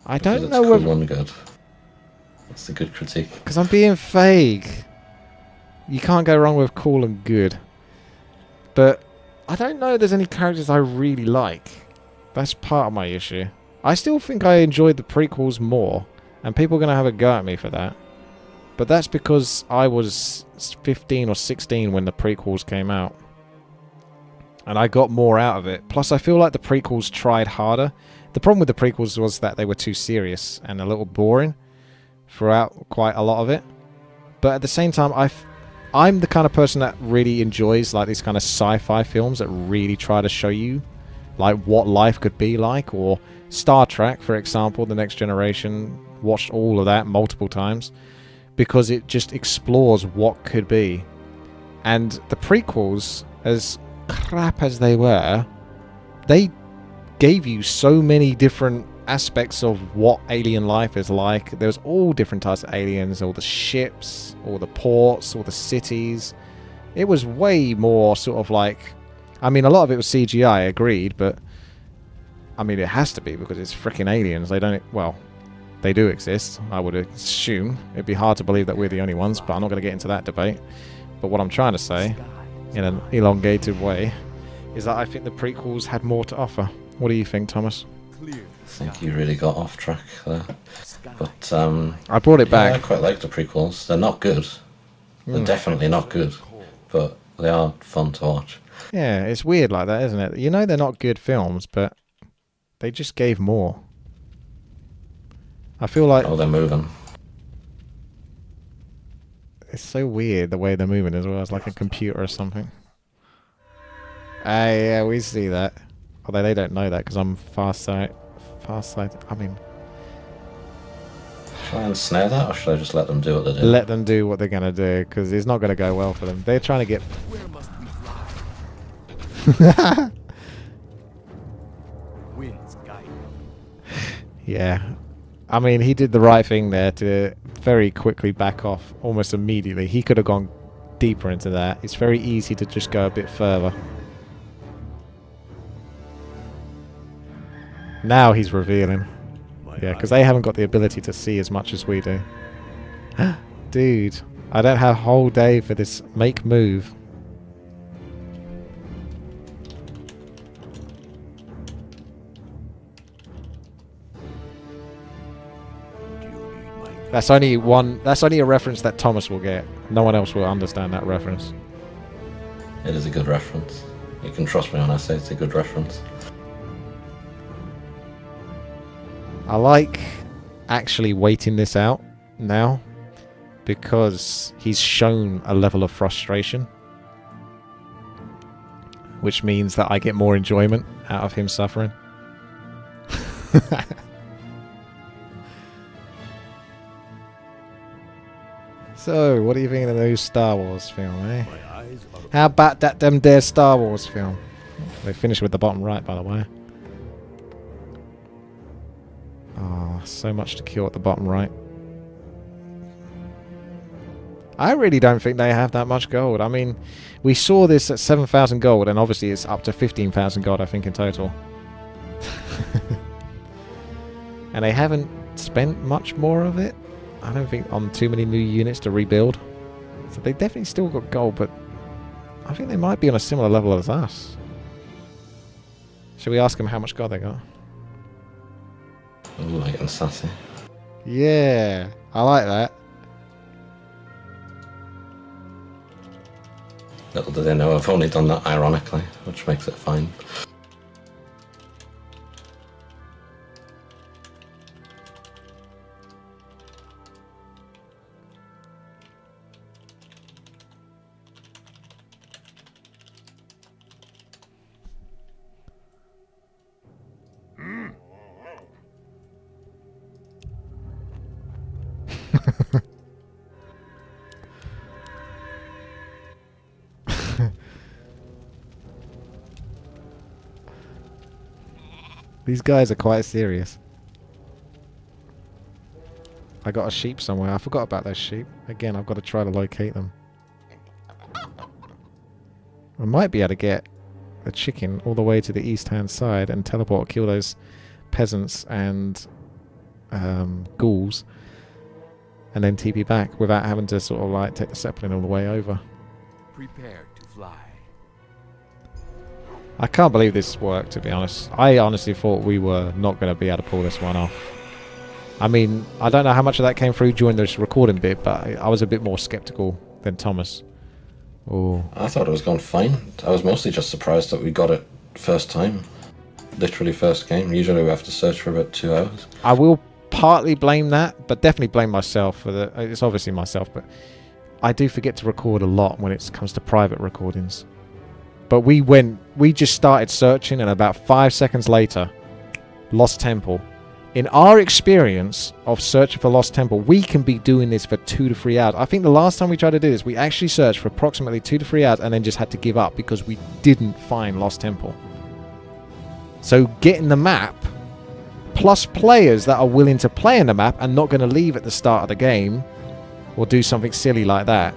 I don't know Cool whether, and good. That's a good critique. because I'm being vague. You can't go wrong with cool and good. But I don't know if there's any characters I really like. That's part of my issue. I still think I enjoyed the prequels more, and people are going to have a go at me for that. But that's because I was 15 or 16 when the prequels came out. And I got more out of it. Plus, I feel like the prequels tried harder. The problem with the prequels was that they were too serious and a little boring throughout quite a lot of it. But at the same time, I'm the kind of person that really enjoys like these kind of sci-fi films that really try to show you like what life could be like. Or Star Trek, for example, The Next Generation. Watched all of that multiple times. Because it just explores what could be. And the prequels, as crap as they were, they gave you so many different aspects of what alien life is like. There's all different types of aliens, all the ships, all the ports, all the cities. It was way more sort of like... I mean, a lot of it was CGI, agreed, but... I mean, it has to be because it's freaking aliens. They don't... Well... They do exist, I would assume. It'd be hard to believe that we're the only ones, but I'm not going to get into that debate. But what I'm trying to say, in an elongated way, is that I think the prequels had more to offer. What do you think, Thomas? Clear the I think sky. you really got off track there. Sky. But I brought it yeah, I back. quite like the prequels. They're not good. They're definitely not good, but they are fun to watch. Yeah, it's weird like that, isn't it? You know they're not good films, but they just gave more. I feel like Oh, they're moving. it's so weird the way they're moving as well. It's like a computer or something. Yeah, we see that. Although they don't know that because I'm far side. I mean, Try and snare that, or should I just let them do what they do? let them do what they're gonna do because it's not gonna go well for them. They're trying to get. Where must we fly? Winds guide me. Yeah, I mean he did the right thing there to very quickly back off almost immediately. He could have gone deeper into that. It's very easy to just go a bit further. Now he's revealing. Yeah, because they haven't got the ability to see as much as we do. Dude, I don't have a whole day for this make move. That's only a reference that Thomas will get. No one else will understand that reference. It is a good reference. You can trust me when I say it's a good reference. I like actually waiting this out now because he's shown a level of frustration, which means that I get more enjoyment out of him suffering. So, what do you think of the new Star Wars film, eh? My eyes are How about that them there Star Wars film? They finished with the bottom right, by the way. Oh, so much to kill at the bottom right. I really don't think they have that much gold. I mean, we saw this at 7,000 gold, and obviously it's up to 15,000 gold, I think, in total. And they haven't spent much more of it. I don't think on too many new units to rebuild. So they definitely still got gold, but I think they might be on a similar level as us. Should we ask them how much gold they got? Ooh, I'm getting sassy. Yeah, I like that. Little do they know I've only done that ironically, which makes it fine. These guys are quite serious. I got a sheep somewhere. I forgot about those sheep. Again, I've got to try to locate them. I might be able to get a chicken all the way to the east-hand side and teleport, kill those peasants and ghouls, and then TP back without having to sort of like take the Zeppelin all the way over. Prepare to fly. I can't believe this worked, to be honest. I honestly thought we were not going to be able to pull this one off. I mean, I don't know how much of that came through during this recording bit, but I was a bit more skeptical than Thomas. Oh, I thought it was going fine. I was mostly just surprised that we got it first time. Literally first game. Usually we have to search for about 2 hours. I will partly blame that, but definitely blame myself for the... It's obviously myself, but I do forget to record a lot when it comes to private recordings. But we just started searching, and about 5 seconds later, Lost Temple. In our experience of searching for Lost Temple, we can be doing this for 2 to 3 hours. I think the last time we tried to do this, we actually searched for approximately 2 to 3 hours and then just had to give up because we didn't find Lost Temple. So getting the map, plus players that are willing to play in the map and not going to leave at the start of the game or do something silly like that,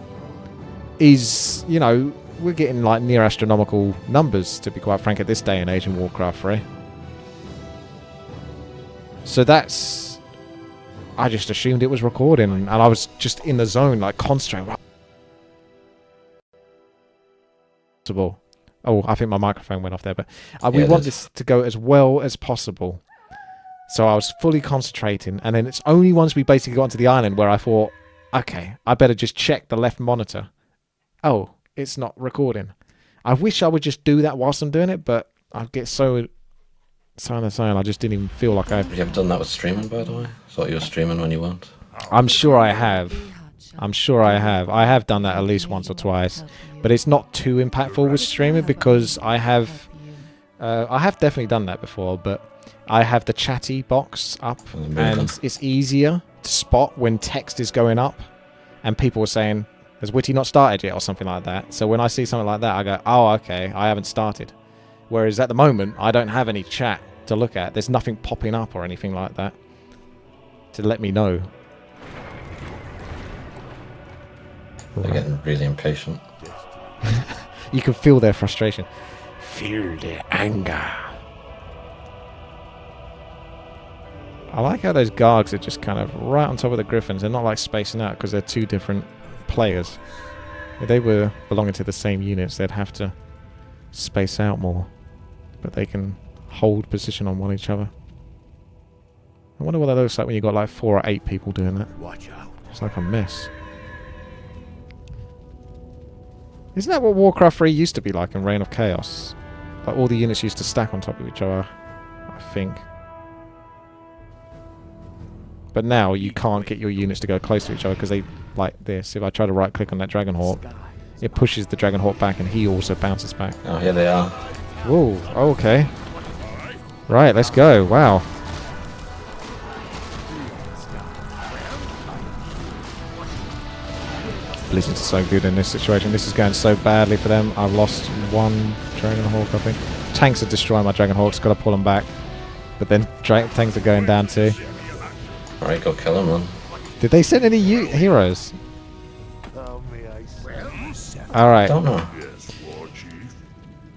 is, you know, we're getting like near astronomical numbers, to be quite frank, at this day and age in Warcraft 3. So that's... I just assumed it was recording, and I was just in the zone, like concentrating. Oh, I think my microphone went off there, but we Yeah, it want is. this to go as well as possible. So I was fully concentrating, and then it's only once we basically got onto the island where I thought, okay, I better just check the left monitor. Oh, it's not recording. I wish I would just do that whilst I'm doing it, but I get so on the side, I just didn't even feel like I... Have you ever done that with streaming, by the way? Thought you were streaming when you weren't? I'm sure I have. I'm sure I have. I have done that at least once or twice, but it's not too impactful with streaming because I have definitely done that before, but I have the chatty box up, and it's easier to spot when text is going up, and people are saying, "Has Witty not started yet?" or something like that. So when I see something like that, I go, "Oh, okay, I haven't started." Whereas at the moment, I don't have any chat to look at. There's nothing popping up or anything like that to let me know. They're getting really impatient. You can feel their frustration. Feel their anger. I like how those Gargs are just kind of right on top of the Griffins. They're not like spacing out because they're two different players. If they were belonging to the same units, they'd have to space out more. But they can hold position on one each other. I wonder what that looks like when you've got like 4 or 8 people doing that. Watch out. It's like a mess. Isn't that what Warcraft 3 used to be like in Reign of Chaos? Like all the units used to stack on top of each other, I think. But now you can't get your units to go close to each other because they like this. If I try to right click on that Dragonhawk, it pushes the Dragonhawk back and he also bounces back. Oh, here they are. Whoa, okay. Right, let's go. Wow. Blizzards are so good in this situation. This is going so badly for them. I've lost one Dragonhawk, I think. Tanks are destroying my Dragonhawks. Got to pull them back. But then tanks are going down too. Alright, go kill him, man. Did they send any heroes? I Alright. don't know.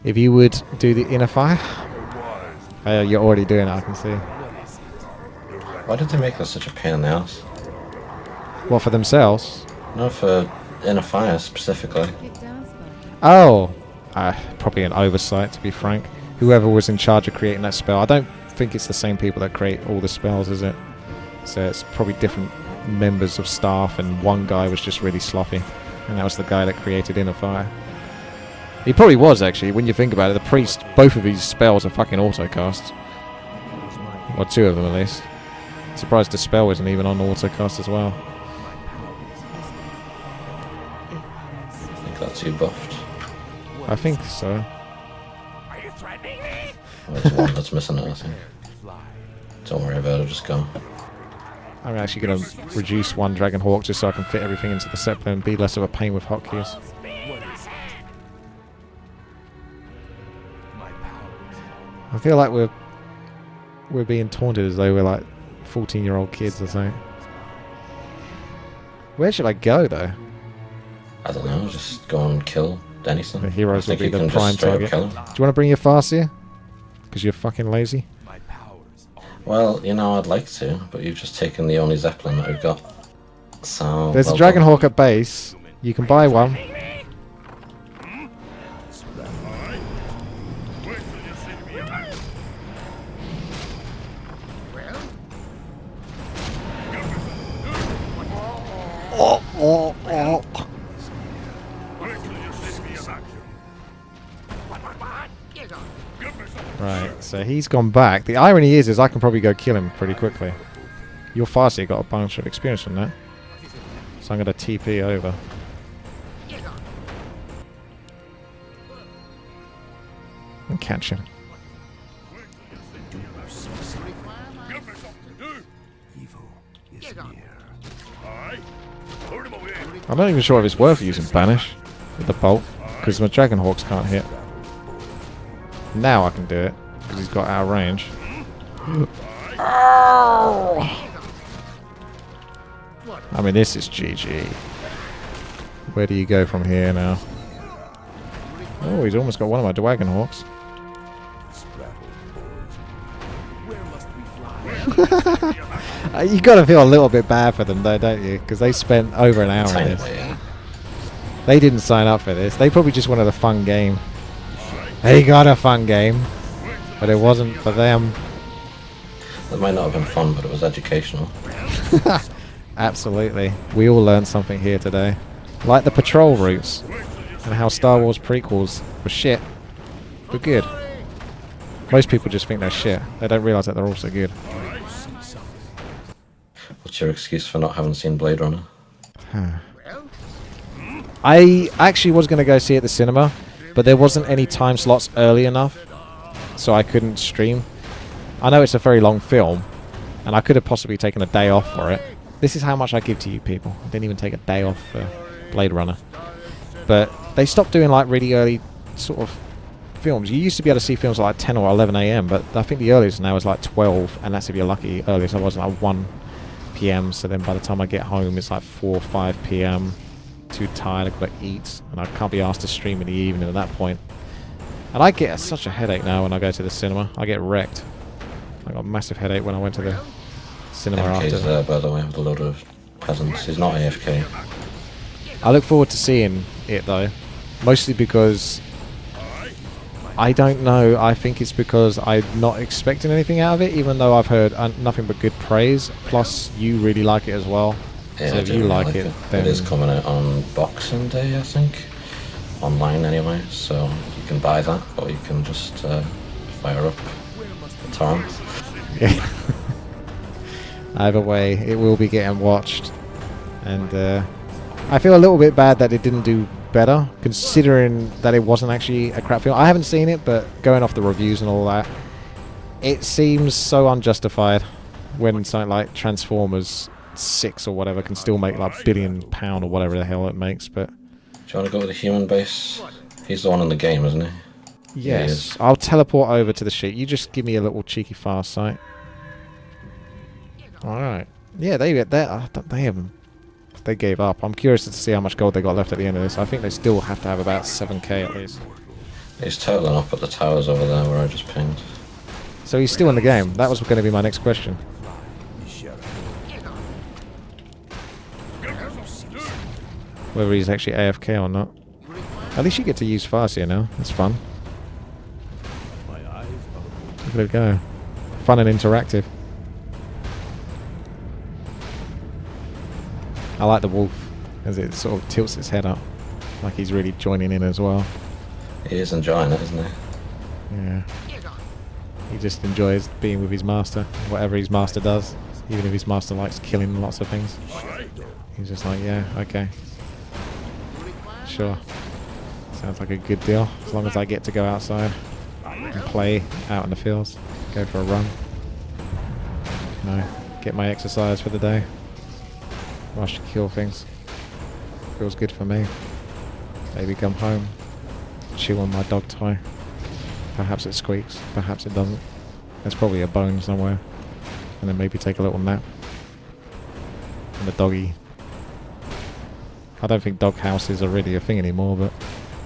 If you would do the inner fire. You're already doing it, I can see. Why did they make this such a pain in the ass? What, for themselves? No, for inner fire specifically. Oh! Probably an oversight, to be frank. Whoever was in charge of creating that spell. I don't think it's the same people that create all the spells, is it? So it's probably different members of staff, and one guy was just really sloppy. And that was the guy that created Inner Fire. He probably was, actually, when you think about it. The priest, both of these spells are fucking autocasts. Or 2 of them, at least. Surprised the spell isn't even on autocast as well. I think that's you buffed. I think so. Oh, there's one that's missing it, I think. Don't worry about it, just go. I'm actually going to reduce one Dragonhawk just so I can fit everything into the set plan and be less of a pain with hotkeys. I feel like we're being taunted as though we're like 14-year-old kids or something. Where should I go though? I don't know, just go and kill anything. The heroes I will think be you the can prime just straight up target. kill Do him. you want to bring your Farseer? Because you're fucking lazy. Well, you know, I'd like to, but you've just taken the only Zeppelin that we've got. So There's a well done. Dragonhawk at base. You can buy one. Right, so he's gone back. The irony is I can probably go kill him pretty quickly. Your Farseer got a bunch of experience from that. So I'm going to TP over. And catch him. Evil is near. I'm not even sure if it's worth using Banish with the bolt, because my Dragonhawks can't hit. Now I can do it, because he's got out of range. I mean, this is GG. Where do you go from here now? Oh, he's almost got one of my Dragonhawks. You got to feel a little bit bad for them, though, don't you? Because they spent over an hour on Tiny this. bit, yeah. They didn't sign up for this. They probably just wanted a fun game. They got a fun game, but it wasn't for them. It might not have been fun, but it was educational. Absolutely. We all learned something here today. Like the patrol routes, and how Star Wars prequels were shit, but good. Most people just think they're shit. They don't realise that they're also good. What's your excuse for not having seen Blade Runner? I actually was going to go see it at the cinema, but there wasn't any time slots early enough, so I couldn't stream. I know it's a very long film, and I could have possibly taken a day off for it. This is how much I give to you people. I didn't even take a day off for Blade Runner. But they stopped doing like really early sort of films. You used to be able to see films at like 10 or 11 a.m., but I think the earliest now is like 12, and that's if you're lucky. Earliest I was like 1 p.m., so then by the time I get home it's like 4 or 5 p.m. Too tired, I've got to eat, and I can't be asked to stream in the evening at that point. And I get such a headache now when I go to the cinema. I get wrecked. I got a massive headache when I went to the cinema MK's after. there, by the way, with a load of peasants. He's not AFK. I look forward to seeing it though, mostly because I don't know. I think it's because I'm not expecting anything out of it, even though I've heard nothing but good praise. Plus, you really like it as well. Yeah, So I if do you really like it, then it is coming out on Boxing Day, I think. Online anyway, so you can buy that, or you can just fire up the torrent. Yeah. Either way, it will be getting watched, and I feel a little bit bad that it didn't do better, considering that it wasn't actually a crap film. I haven't seen it, but going off the reviews and all that, it seems so unjustified when something like Transformers 6 or whatever can still make like £1 billion or whatever the hell it makes. But Do you want to go with the human base? He's the one in the game, isn't he? yes, I'll teleport over to the ship. You just give me a little cheeky fast sight. Alright. Yeah, they haven't. They gave up. I'm curious to see how much gold they got left at the end of this. I think they still have to have about 7k at least. He's totaling up at the towers over there where I just pinged. So he's still in the game. That was going to be my next question. Whether he's actually AFK or not. At least you get to use Farseer now. That's fun. Look at it go. Fun and interactive. I like the wolf as it sort of tilts its head up. Like he's really joining in as well. He is enjoying it, isn't he? Yeah. He just enjoys being with his master, whatever his master does. Even if his master likes killing lots of things. He's just like, yeah, okay. Sure. Sounds like a good deal. As long as I get to go outside and play out in the fields. Go for a run. You know, get my exercise for the day. Rush to kill things. Feels good for me. Maybe come home. Chew on my dog toy. Perhaps it squeaks. Perhaps it doesn't. There's probably a bone somewhere. And then maybe take a little nap. And the doggy. I don't think dog houses are really a thing anymore, but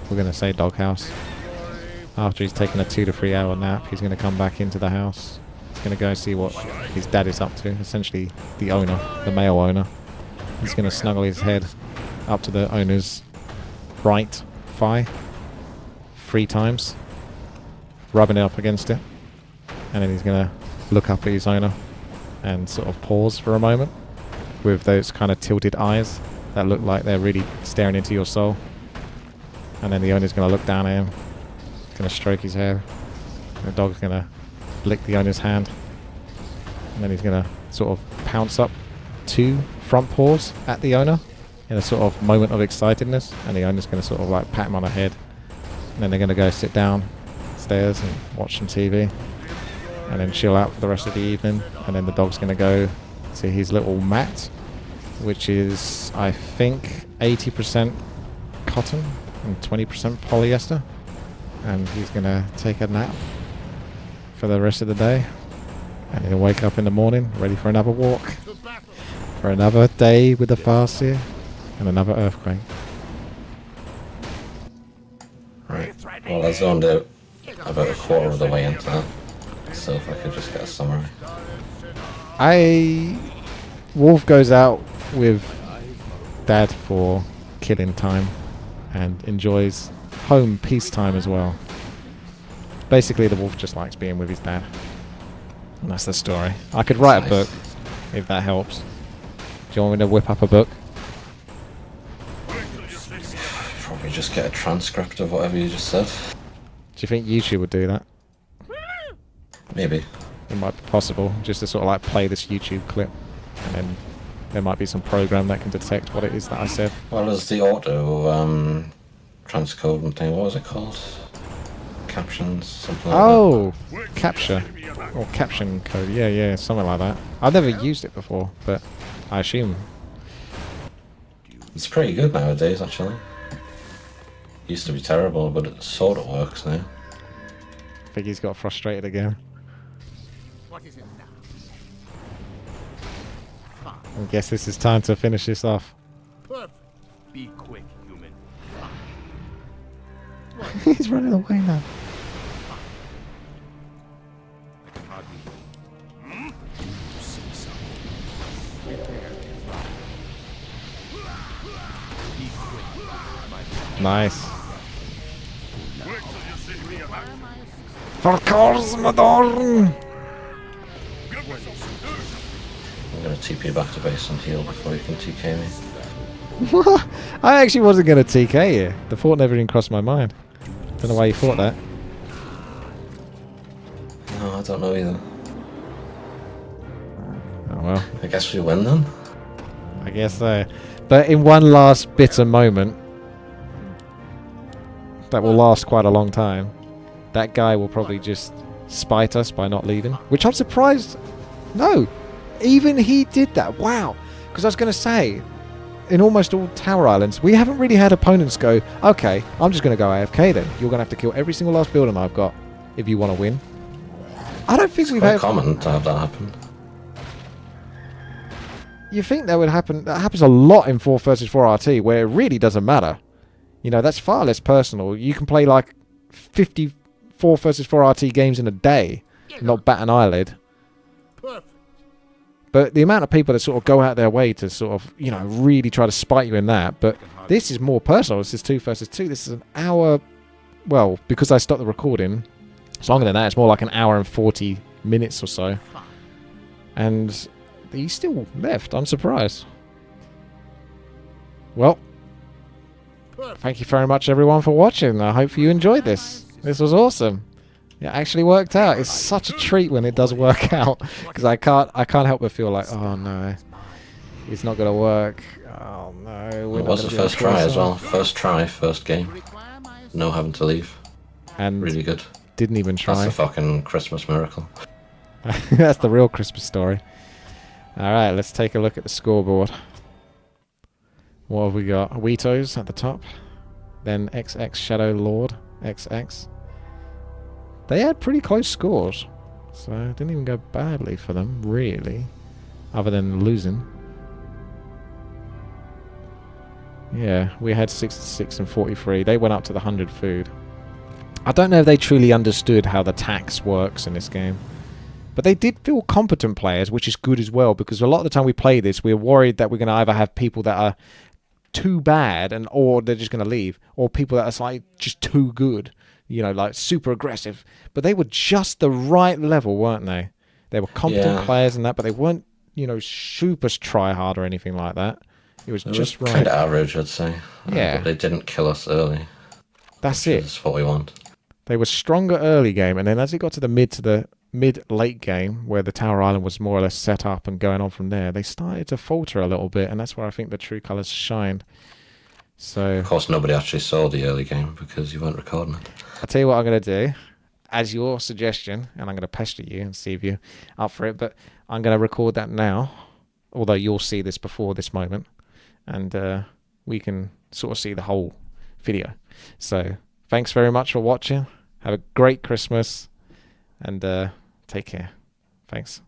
we're going to say dog house. After he's taken a 2 to 3 hour nap, he's going to come back into the house. He's going to go see what his dad is up to. Essentially, the owner, the male owner. He's going to snuggle his head up to the owner's right thigh 3 times, rubbing it up against it. And then he's going to look up at his owner and sort of pause for a moment with those kind of tilted eyes that look like they're really staring into your soul. And then the owner's going to look down at him, going to stroke his hair. The dog's going to lick the owner's hand. And then he's going to sort of pounce up 2 front paws at the owner in a sort of moment of excitedness. And the owner's going to sort of like pat him on the head. And then they're going to go sit downstairs and watch some TV. And then chill out for the rest of the evening. And then the dog's going to go to his little mat, which is, I think, 80% cotton and 20% polyester. And he's going to take a nap for the rest of the day. And he'll wake up in the morning, ready for another walk. For another day with the Farseer and another earthquake. Right. Well, I zoned out about a quarter of the way into that. So if I could just get a summary. Wolf goes out with Dad for killing time and enjoys home peace time as well. Basically, the wolf just likes being with his dad. And that's the story. I could write a book, if that helps. Do you want me to whip up a book? Probably just get a transcript of whatever you just said. Do you think YouTube would do that? Maybe. It might be possible, just to sort of like play this YouTube clip, and then there might be some program that can detect what it is that I said. Well, there's the auto transcoding thing. What was it called? Captions, something like Oh, capture or caption code. Yeah, something like that. I've never used it before, but I assume. that. It's pretty good nowadays, actually. Used to be terrible, but it sort of works now. I think he's got frustrated again. What is it now? I guess this is time to finish this off. Perfect. Be quick, human. He's running away now. Nice. For course, Madorn! I'm gonna TP back to base and heal before you can TK me. I actually wasn't going to TK you. The thought never even crossed my mind. Don't know why you thought that. No, I don't know either. Oh well. I guess we win then? I guess so. But in one last bitter moment, that will last quite a long time, that guy will probably just spite us by not leaving. Which I'm surprised. No! Even he did that. Wow! Because I was going to say, in almost all Tower Islands, we haven't really had opponents go, okay, I'm just going to go AFK then. You're going to have to kill every single last building I've got if you want to win. I don't think we've Quite had... common to have that happen. You think that would happen? That happens a lot in 4 versus 4 RT, where it really doesn't matter. You know, that's far less personal. You can play like 50 4 versus 4 RT games in a day, not bat an eyelid. Perfect. But the amount of people that sort of go out their way to sort of, you know, really try to spite you in that. But this is more personal. This is 2 versus 2. This is an hour. Well, because I stopped the recording, it's longer than that. It's more like an hour and 40 minutes or so. And he still left. I'm surprised. Well, thank you very much, everyone, for watching. I hope you enjoyed this. This was awesome. It actually worked out. It's such a treat when it does work out, because I can't help but feel like, oh no, it's not gonna work. Oh no. It was the first try as well. First try, first game. No having to leave. And really good. Didn't even try. That's a fucking Christmas miracle. That's the real Christmas story. Alright, let's take a look at the scoreboard. What have we got? Weetos at the top. Then XX Shadow Lord. XX. They had pretty close scores. So it didn't even go badly for them, really. Other than losing. Yeah, we had 66 and 43. They went up to the 100 food. I don't know if they truly understood how the tax works in this game. But they did feel competent players, which is good as well, because a lot of the time we play this, we're worried that we're going to either have people that are too bad, or they're just going to leave, or people that are like just too good, you know, like super aggressive. But they were just the right level, weren't they? They were competent players and that, but they weren't, you know, super try hard or anything like that. It was just right. Kind of average, I'd say. Yeah. But they didn't kill us early. That's it. That's what we want. They were stronger early game, and then as it got to the mid-late game, where the Tower Island was more or less set up and going on from there, they started to falter a little bit, and that's where I think the true colours shined. So, of course, nobody actually saw the early game because you weren't recording it. I'll tell you what I'm going to do, as your suggestion, and I'm going to pester you and see if you're up for it, but I'm going to record that now, although you'll see this before this moment, and we can sort of see the whole video. So, thanks very much for watching. Have a great Christmas, and take care. Thanks.